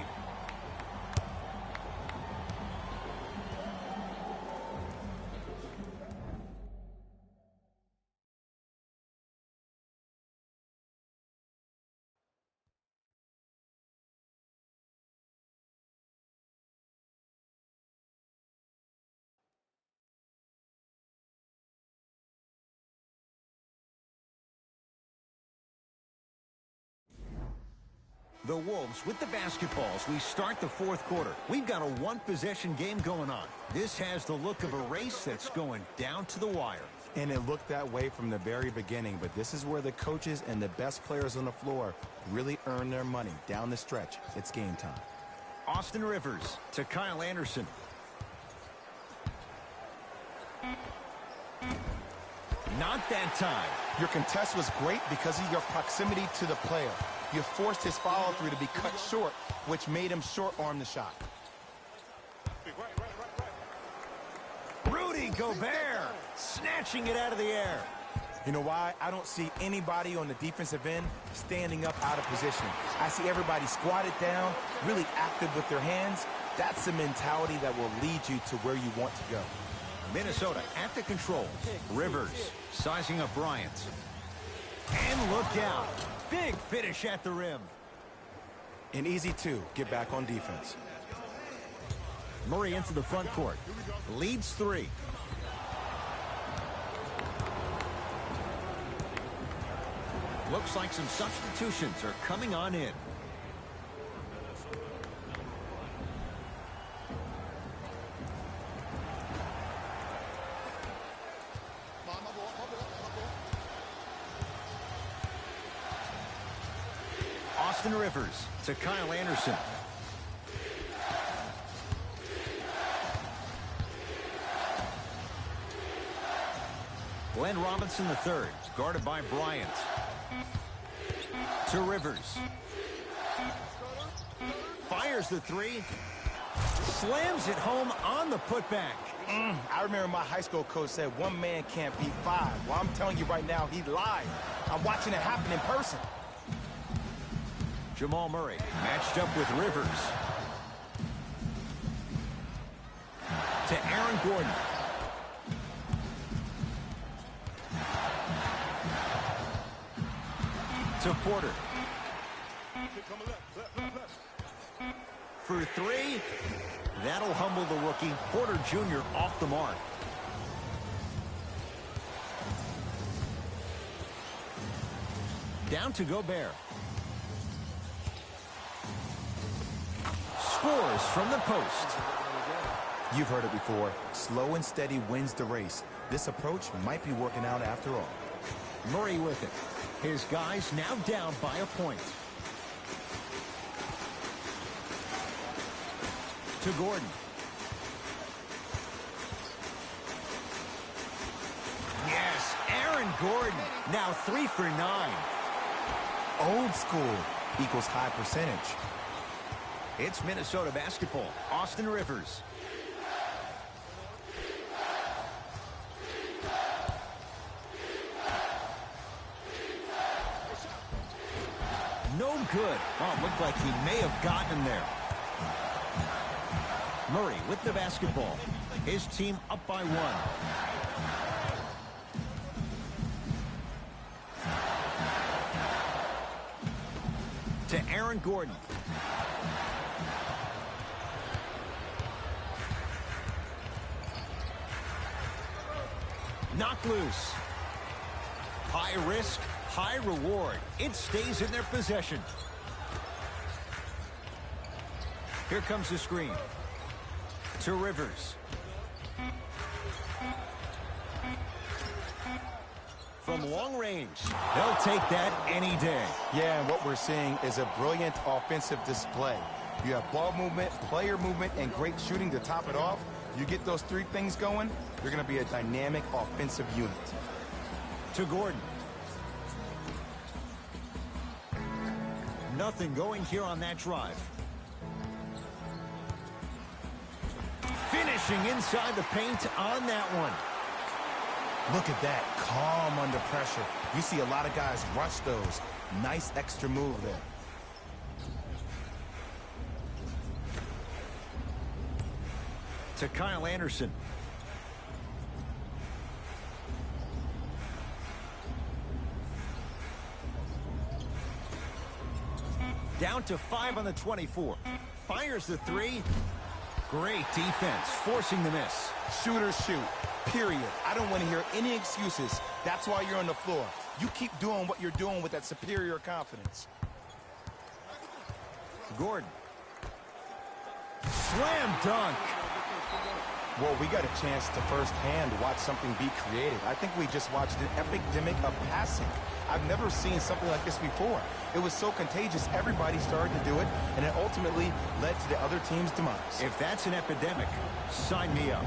The Wolves with the basketballs. We start the 4th quarter. We've got a one-possession game going on. This has the look of a race that's going down to the wire. And it looked that way from the very beginning, but this is where the coaches and the best players on the floor really earn their money. Down the stretch, it's game time. Austin Rivers to Kyle Anderson. Not that time. Your contest was great because of your proximity to the player. You forced his follow-through to be cut short, which made him short-arm the shot. Rudy Gobert snatching it out of the air. You know why? I don't see anybody on the defensive end standing up out of position. I see everybody squatted down, really active with their hands. That's the mentality that will lead you to where you want to go. Minnesota at the control. Rivers sizing up Bryant. And look out. Big finish at the rim. And easy, too. Get back on defense. Murray into the front court. Leads 3. Looks like some substitutions are coming on in. Austin Rivers to Kyle Anderson. Glenn Robinson III, guarded by Bryant. To Rivers. Fires the 3. Slams it home on the putback. I remember my high school coach said one man can't beat 5. Well, I'm telling you right now, he lied. I'm watching it happen in person. Jamal Murray matched up with Rivers. To Aaron Gordon. To Porter. For 3. That'll humble the rookie. Porter Jr. off the mark. Down to Gobert. Scores from the post. You've heard it before. Slow and steady wins the race. This approach might be working out after all. Murray with it. His guys now down by a point. To Gordon. Yes, Aaron Gordon. Now 3 for 9. Old school equals high percentage. It's Minnesota basketball. Austin Rivers. No good. Oh, it looked like he may have gotten there. Murray with the basketball. His team up by 1. To Aaron Gordon. Knocked loose. High risk, high reward. It stays in their possession. Here comes the screen. To Rivers. From long range, they'll take that any day. Yeah, and what we're seeing is a brilliant offensive display. You have ball movement, player movement, and great shooting to top it off. You get those three things going, you're going to be a dynamic offensive unit. To Gordon. Nothing going here on that drive. Finishing inside the paint on that one. Look at that, calm under pressure. You see a lot of guys rush those. Nice extra move there. To Kyle Anderson. Down to 5 on the 24. Fires the three. Great defense, forcing the miss. Shooters shoot, period. I don't want to hear any excuses. That's why you're on the floor. You keep doing what you're doing with that superior confidence. Gordon. Slam dunk. Well, we got a chance to firsthand watch something be created. I think we just watched an epidemic of passing. I've never seen something like this before. It was so contagious, everybody started to do it, and it ultimately led to the other team's demise. If that's an epidemic, sign me up.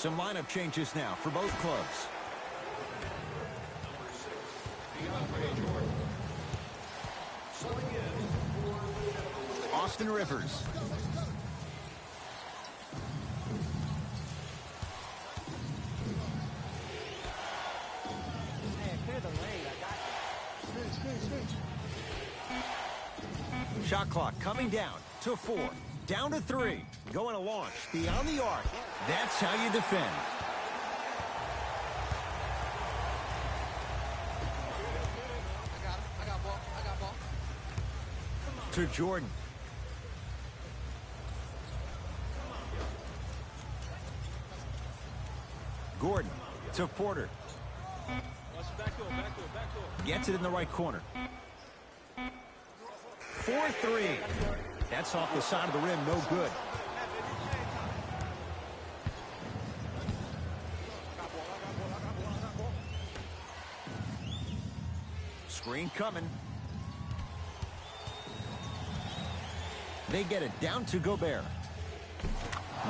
Some lineup changes now for both clubs. Austin Rivers. Shot clock coming down to 4. Down to 3. Going to launch beyond the arc. That's how you defend. I got ball. To Jordan. Gordon to Porter. Gets it in the right corner. 4-3. That's off the side of the rim, no good. Screen coming. They get it down to Gobert.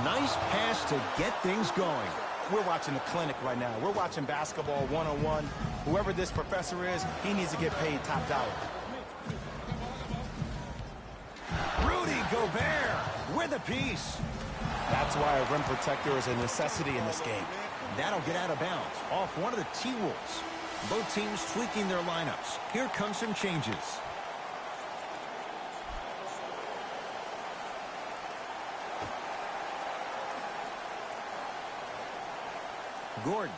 Nice pass to get things going. We're watching a clinic right now. We're watching basketball 101. Whoever this professor is, he needs to get paid top dollar. Rudy Gobert with a piece. That's why a rim protector is a necessity in this game. That'll get out of bounds off one of the T-Wolves. Both teams tweaking their lineups. Here come some changes. Gordon.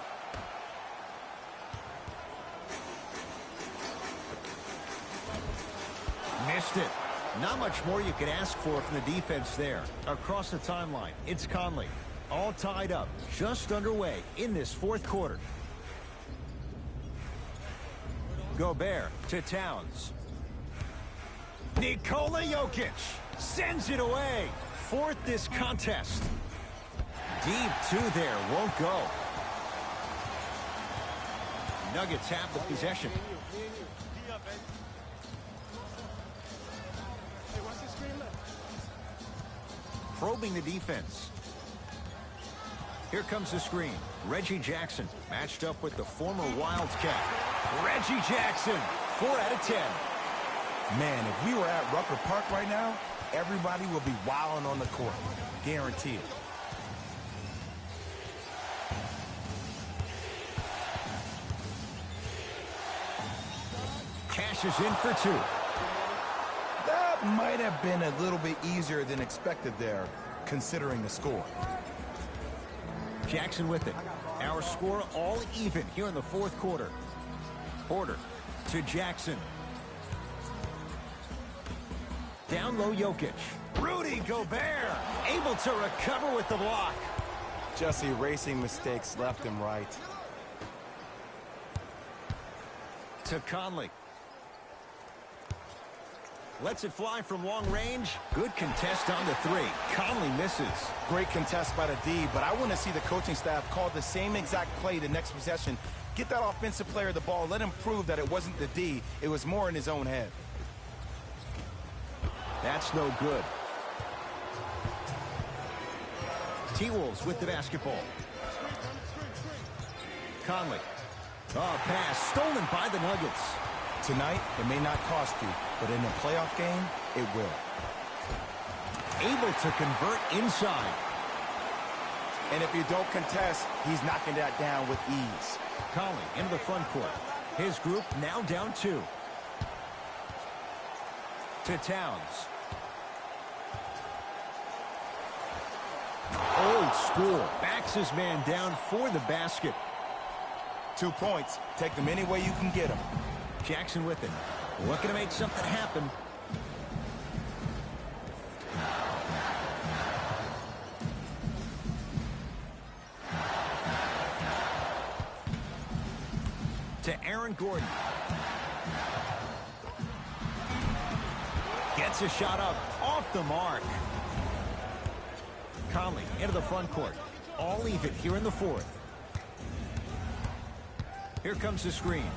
Missed it. Not much more you could ask for from the defense there. Across the timeline, it's Conley. All tied up, just underway in this fourth quarter. Gobert to Towns. Nikola Jokic sends it away. Fourth this contest. Deep two there, won't go. Nuggets have the possession. probing the defense. Here comes the screen. Reggie Jackson matched up with the former Wildcat. Reggie Jackson, 4 out of 10. Man, if we were at Rucker Park right now, everybody would be wilding on the court. Guaranteed. Cashes in for 2. That might have been a little bit easier than expected there, considering the score. Jackson with it. Our score all even here in the fourth quarter. Porter to Jackson. Down low Jokic. Rudy Gobert able to recover with the block. Just erasing mistakes left and right. To Conley. Lets it fly from long range. Good contest on the 3. Conley misses. Great contest by the D, but I want to see the coaching staff call the same exact play the next possession. Get that offensive player the ball. Let him prove that it wasn't the D. It was more in his own head. That's no good. T-Wolves with the basketball. Conley. Oh, pass stolen by the Nuggets. Tonight, it may not cost you, but in a playoff game, it will. Able to convert inside. And if you don't contest, he's knocking that down with ease. Conley into the front court. His group now down 2. To Towns. Old school. Backs his man down for the basket. 2 points. Take them any way you can get them. Jackson with it. Looking to make something happen. To Aaron Gordon. Gets a shot up. Off the mark. Conley into the front court. All even here in the fourth. Here comes the screen.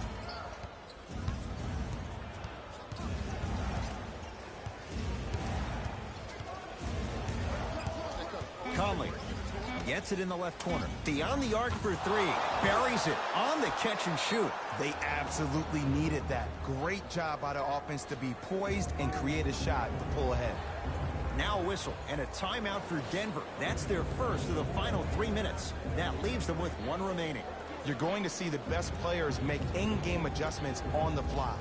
Conley gets it in the left corner. Beyond the arc for 3. Buries it on the catch and shoot. They absolutely needed that. Great job by the offense to be poised and create a shot to pull ahead. Now a whistle and a timeout for Denver. That's their first of the final 3 minutes. That leaves them with 1 remaining. You're going to see the best players make in-game adjustments on the fly.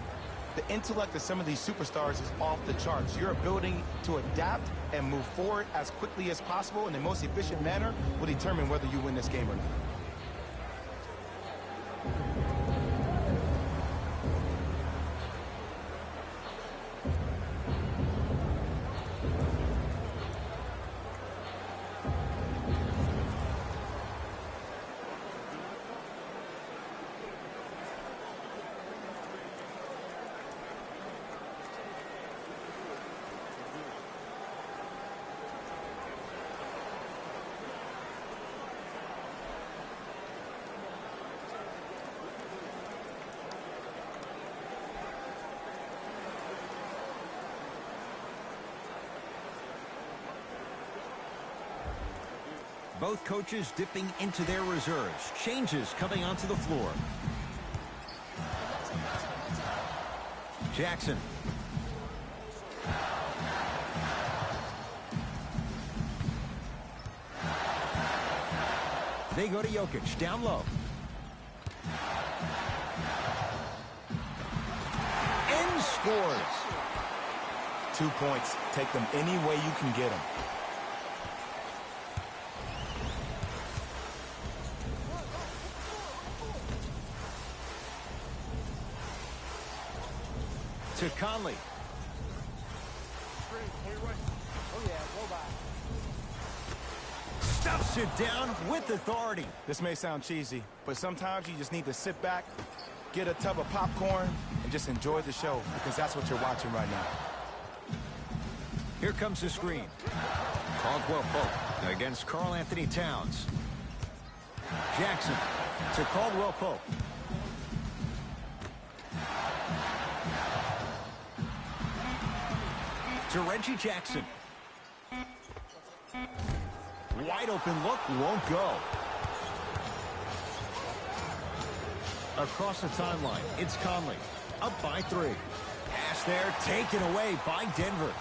The intellect of some of these superstars is off the charts. Your ability to adapt and move forward as quickly as possible in the most efficient manner will determine whether you win this game or not. Both coaches dipping into their reserves. Changes coming onto the floor. Jackson. They go to Jokic, down low. And scores. 2 points. Take them any way you can get them. To Conley. Stuffs it down with authority. This may sound cheesy, but sometimes you just need to sit back, get a tub of popcorn, and just enjoy the show, because that's what you're watching right now. Here comes the screen. Caldwell Pope against Karl Anthony Towns. Jackson to Caldwell Pope. To Reggie Jackson. Wide open look, won't go. Across the timeline, it's Conley. Up by 3. Pass there, taken away by Denver.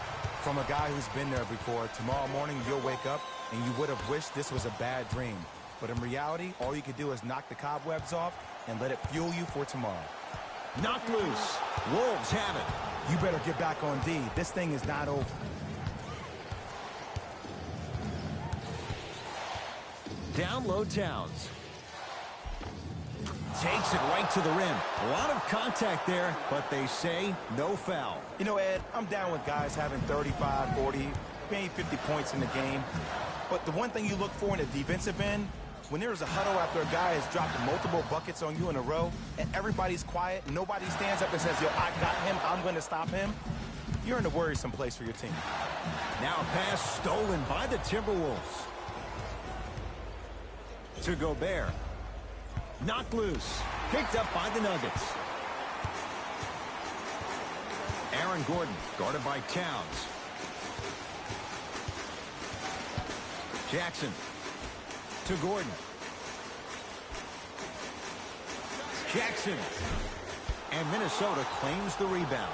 From a guy who's been there before, tomorrow morning you'll wake up and you would have wished this was a bad dream. But in reality, all you can do is knock the cobwebs off and let it fuel you for tomorrow. Knocked loose. Wolves have it. You better get back on D. This thing is not over. Down low, Towns. Takes it right to the rim. A lot of contact there, but they say no foul. You know, Ed, I'm down with guys having 35, 40, maybe 50 points in the game. But the one thing you look for in the defensive end, when there's a huddle after a guy has dropped multiple buckets on you in a row, and everybody's quiet, nobody stands up and says, yo, I got him, I'm going to stop him, you're in a worrisome place for your team. Now a pass stolen by the Timberwolves. To Gobert. Knocked loose. Picked up by the Nuggets. Aaron Gordon, guarded by Towns. Jackson. To Gordon. Jackson. And Minnesota claims the rebound.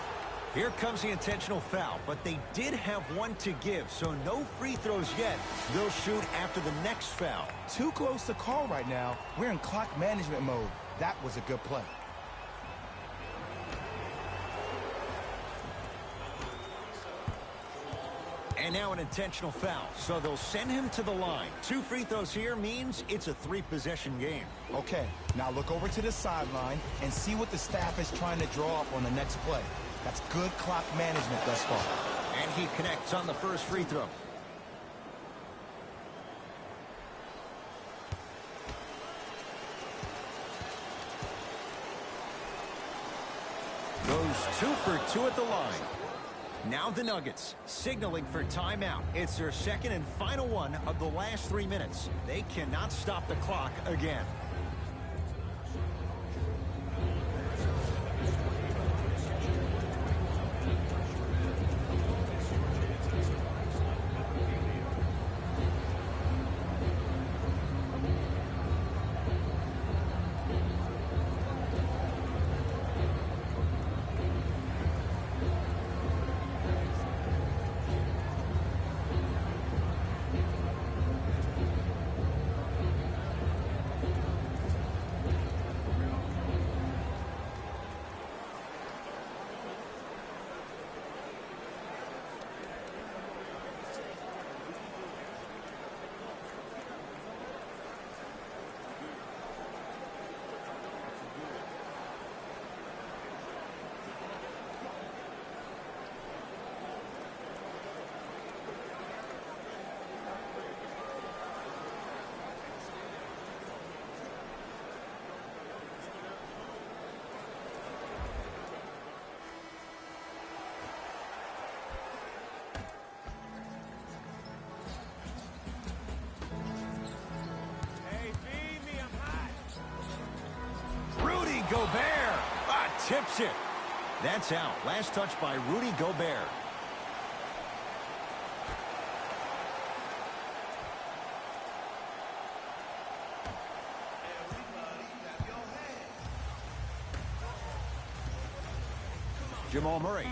Here comes the intentional foul, but they did have one to give, so no free throws yet. They'll shoot after the next foul. Too close to call right now. We're in clock management mode. That was a good play. And now an intentional foul, so they'll send him to the line. 2 free throws here means it's a 3-possession game. Okay, now look over to the sideline and see what the staff is trying to draw up on the next play. That's good clock management thus far. And he connects on the first free throw. Goes 2 for 2 at the line. Now the Nuggets signaling for timeout. It's their second and final one of the last 3 minutes. They cannot stop the clock again. Gobert tips it. That's out. Last touch by Rudy Gobert. Jamal Murray.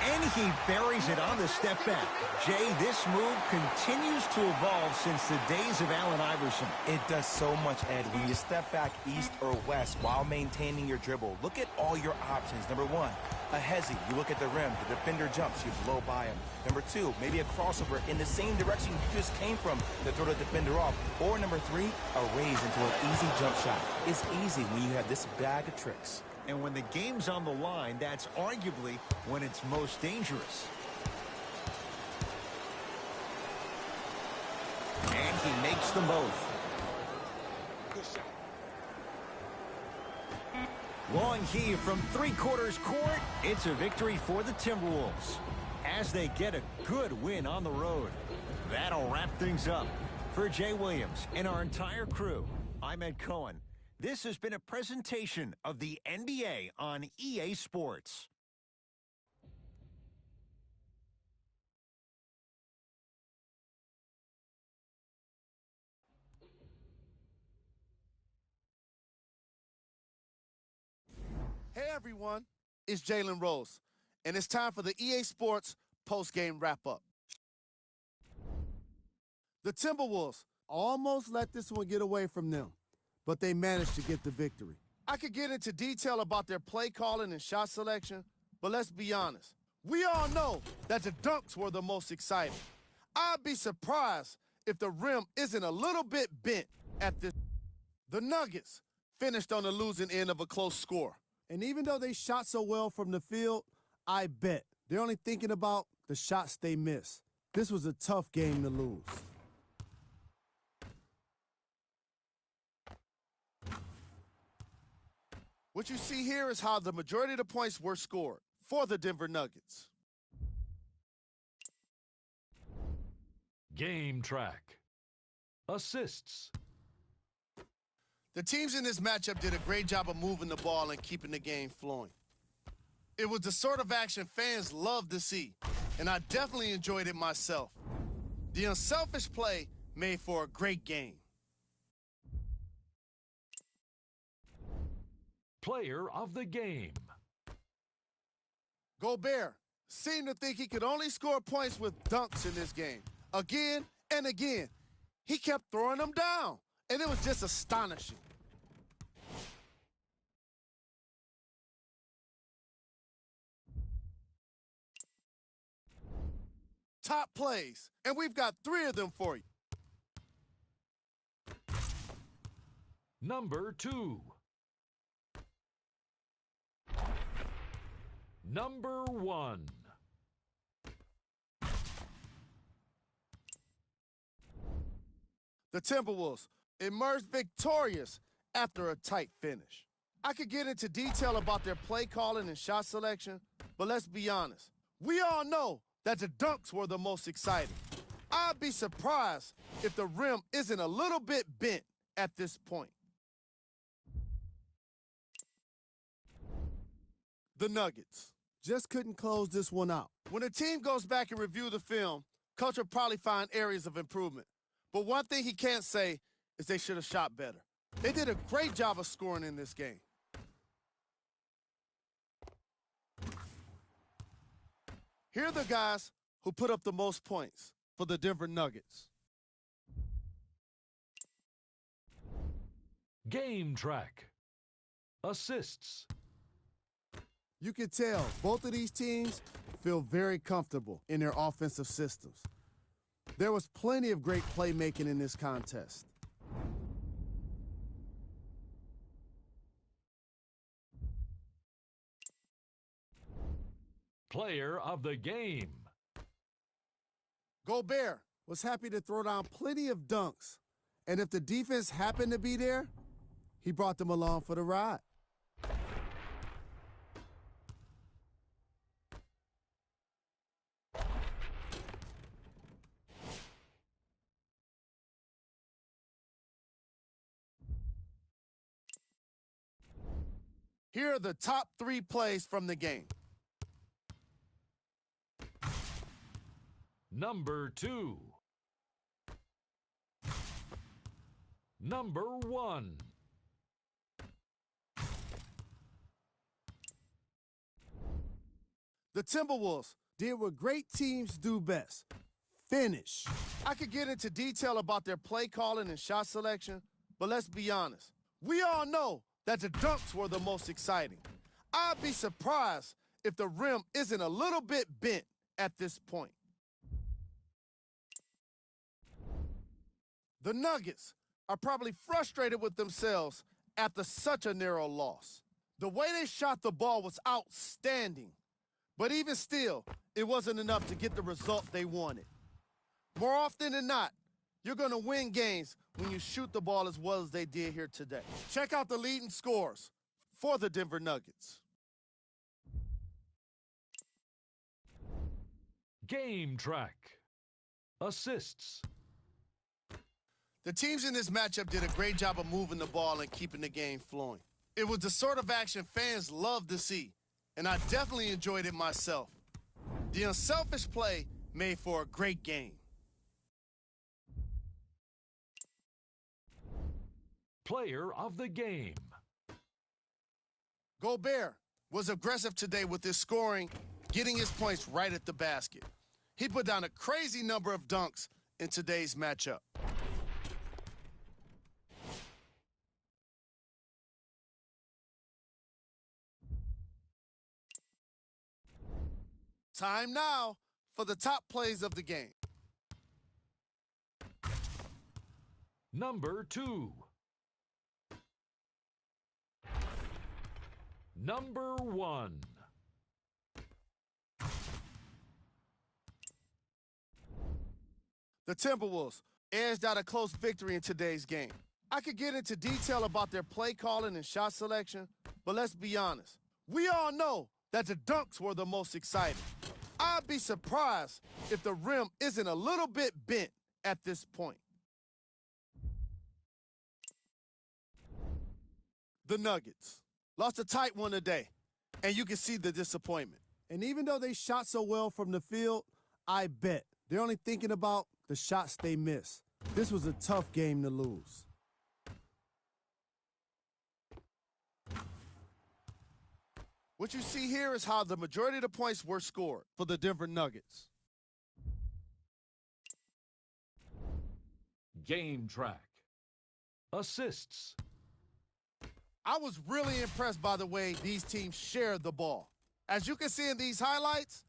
And he buries it on the step back. Jay, this move continues to evolve since the days of Allen Iverson. It does so much, Ed. When you step back east or west while maintaining your dribble, look at all your options. Number 1, a hezzy. You look at the rim. The defender jumps. You blow by him. Number 2, maybe a crossover in the same direction you just came from to throw the defender off. Or number 3, a raise into an easy jump shot. It's easy when you have this bag of tricks. And when the game's on the line, that's arguably when it's most dangerous. And he makes them both. Long heave from 3/4 court. It's a victory for the Timberwolves as they get a good win on the road. That'll wrap things up. For Jay Williams and our entire crew, I'm Ed Cohen. This has been a presentation of the NBA on EA Sports. Hey everyone, it's Jalen Rose, and it's time for the EA Sports post-game wrap-up. The Timberwolves almost let this one get away from them, but they managed to get the victory. I could get into detail about their play calling and shot selection, but let's be honest. We all know that the dunks were the most exciting. I'd be surprised if the rim isn't a little bit bent at this. The Nuggets finished on the losing end of a close score. And even though they shot so well from the field, I bet they're only thinking about the shots they missed. This was a tough game to lose. What you see here is how the majority of the points were scored for the Denver Nuggets. Game track. Assists. The teams in this matchup did a great job of moving the ball and keeping the game flowing. It was the sort of action fans love to see, and I definitely enjoyed it myself. The unselfish play made for a great game. Player of the game. Gobert seemed to think he could only score points with dunks in this game. Again and again, he kept throwing them down, and it was just astonishing. Top plays, and we've got 3 of them for you. Number 2. Number 1. The Timberwolves emerged victorious after a tight finish. I could get into detail about their play calling and shot selection, but let's be honest. We all know that the dunks were the most exciting. I'd be surprised if the rim isn't a little bit bent at this point. The Nuggets just couldn't close this one out. When a team goes back and review the film, coach will probably find areas of improvement. But one thing he can't say is they should have shot better. They did a great job of scoring in this game. Here are the guys who put up the most points for the Denver Nuggets. Game track. Assists. You can tell both of these teams feel very comfortable in their offensive systems. There was plenty of great playmaking in this contest. Player of the game. Gobert was happy to throw down plenty of dunks. And if the defense happened to be there, he brought them along for the ride. Here are the top 3 plays from the game. Number 2. Number 1. The Timberwolves did what great teams do best: finish. I could get into detail about their play calling and shot selection, but let's be honest. We all know that the dunks were the most exciting. I'd be surprised if the rim isn't a little bit bent at this point. The Nuggets are probably frustrated with themselves after such a narrow loss. The way they shot the ball was outstanding, but even still, it wasn't enough to get the result they wanted. More often than not, you're going to win games when you shoot the ball as well as they did here today. Check out the leading scores for the Denver Nuggets. Game track. Assists. The teams in this matchup did a great job of moving the ball and keeping the game flowing. It was the sort of action fans love to see, and I definitely enjoyed it myself. The unselfish play made for a great game. Player of the game. Gobert was aggressive today with his scoring, getting his points right at the basket. He put down a crazy number of dunks in today's matchup. Time now for the top plays of the game. Number 2. Number 1. The Timberwolves edged out a close victory in today's game. I could get into detail about their play calling and shot selection, but let's be honest. We all know that the dunks were the most exciting. I'd be surprised if the rim isn't a little bit bent at this point. The Nuggets lost a tight one today, and you can see the disappointment. And even though they shot so well from the field, I bet they're only thinking about the shots they missed. This was a tough game to lose. What you see here is how the majority of the points were scored for the Denver Nuggets. Game track. Assists. I was really impressed by the way these teams shared the ball. As you can see in these highlights,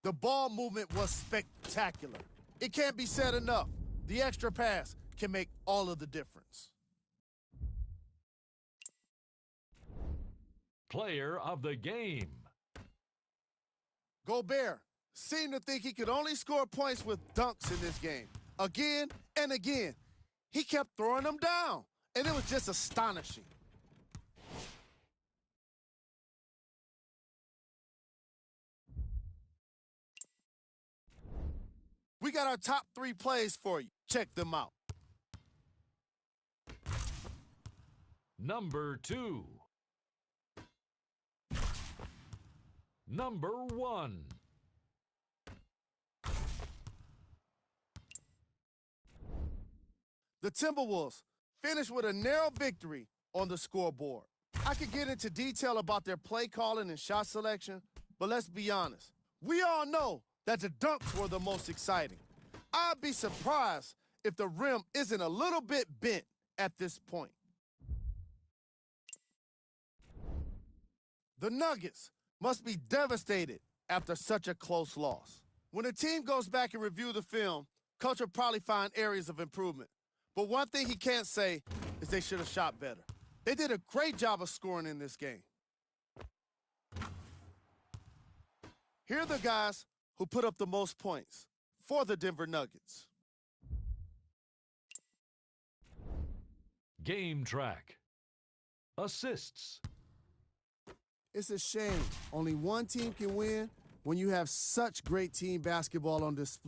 the ball movement was spectacular. It can't be said enough. The extra pass can make all of the difference. Player of the game. Gobert seemed to think he could only score points with dunks in this game. Again and again, he kept throwing them down, and it was just astonishing. We got our top 3 plays for you. Check them out. Number 2. Number 1. The Timberwolves finished with a narrow victory on the scoreboard. I could get into detail about their play calling and shot selection, but let's be honest. We all know that the dunks were the most exciting. I'd be surprised if the rim isn't a little bit bent at this point. The Nuggets must be devastated after such a close loss. When a team goes back and review the film, coach will probably find areas of improvement. But one thing he can't say is they should have shot better. They did a great job of scoring in this game. Here are the guys who put up the most points for the Denver Nuggets. Game track. Assists. It's a shame only one team can win when you have such great team basketball on display.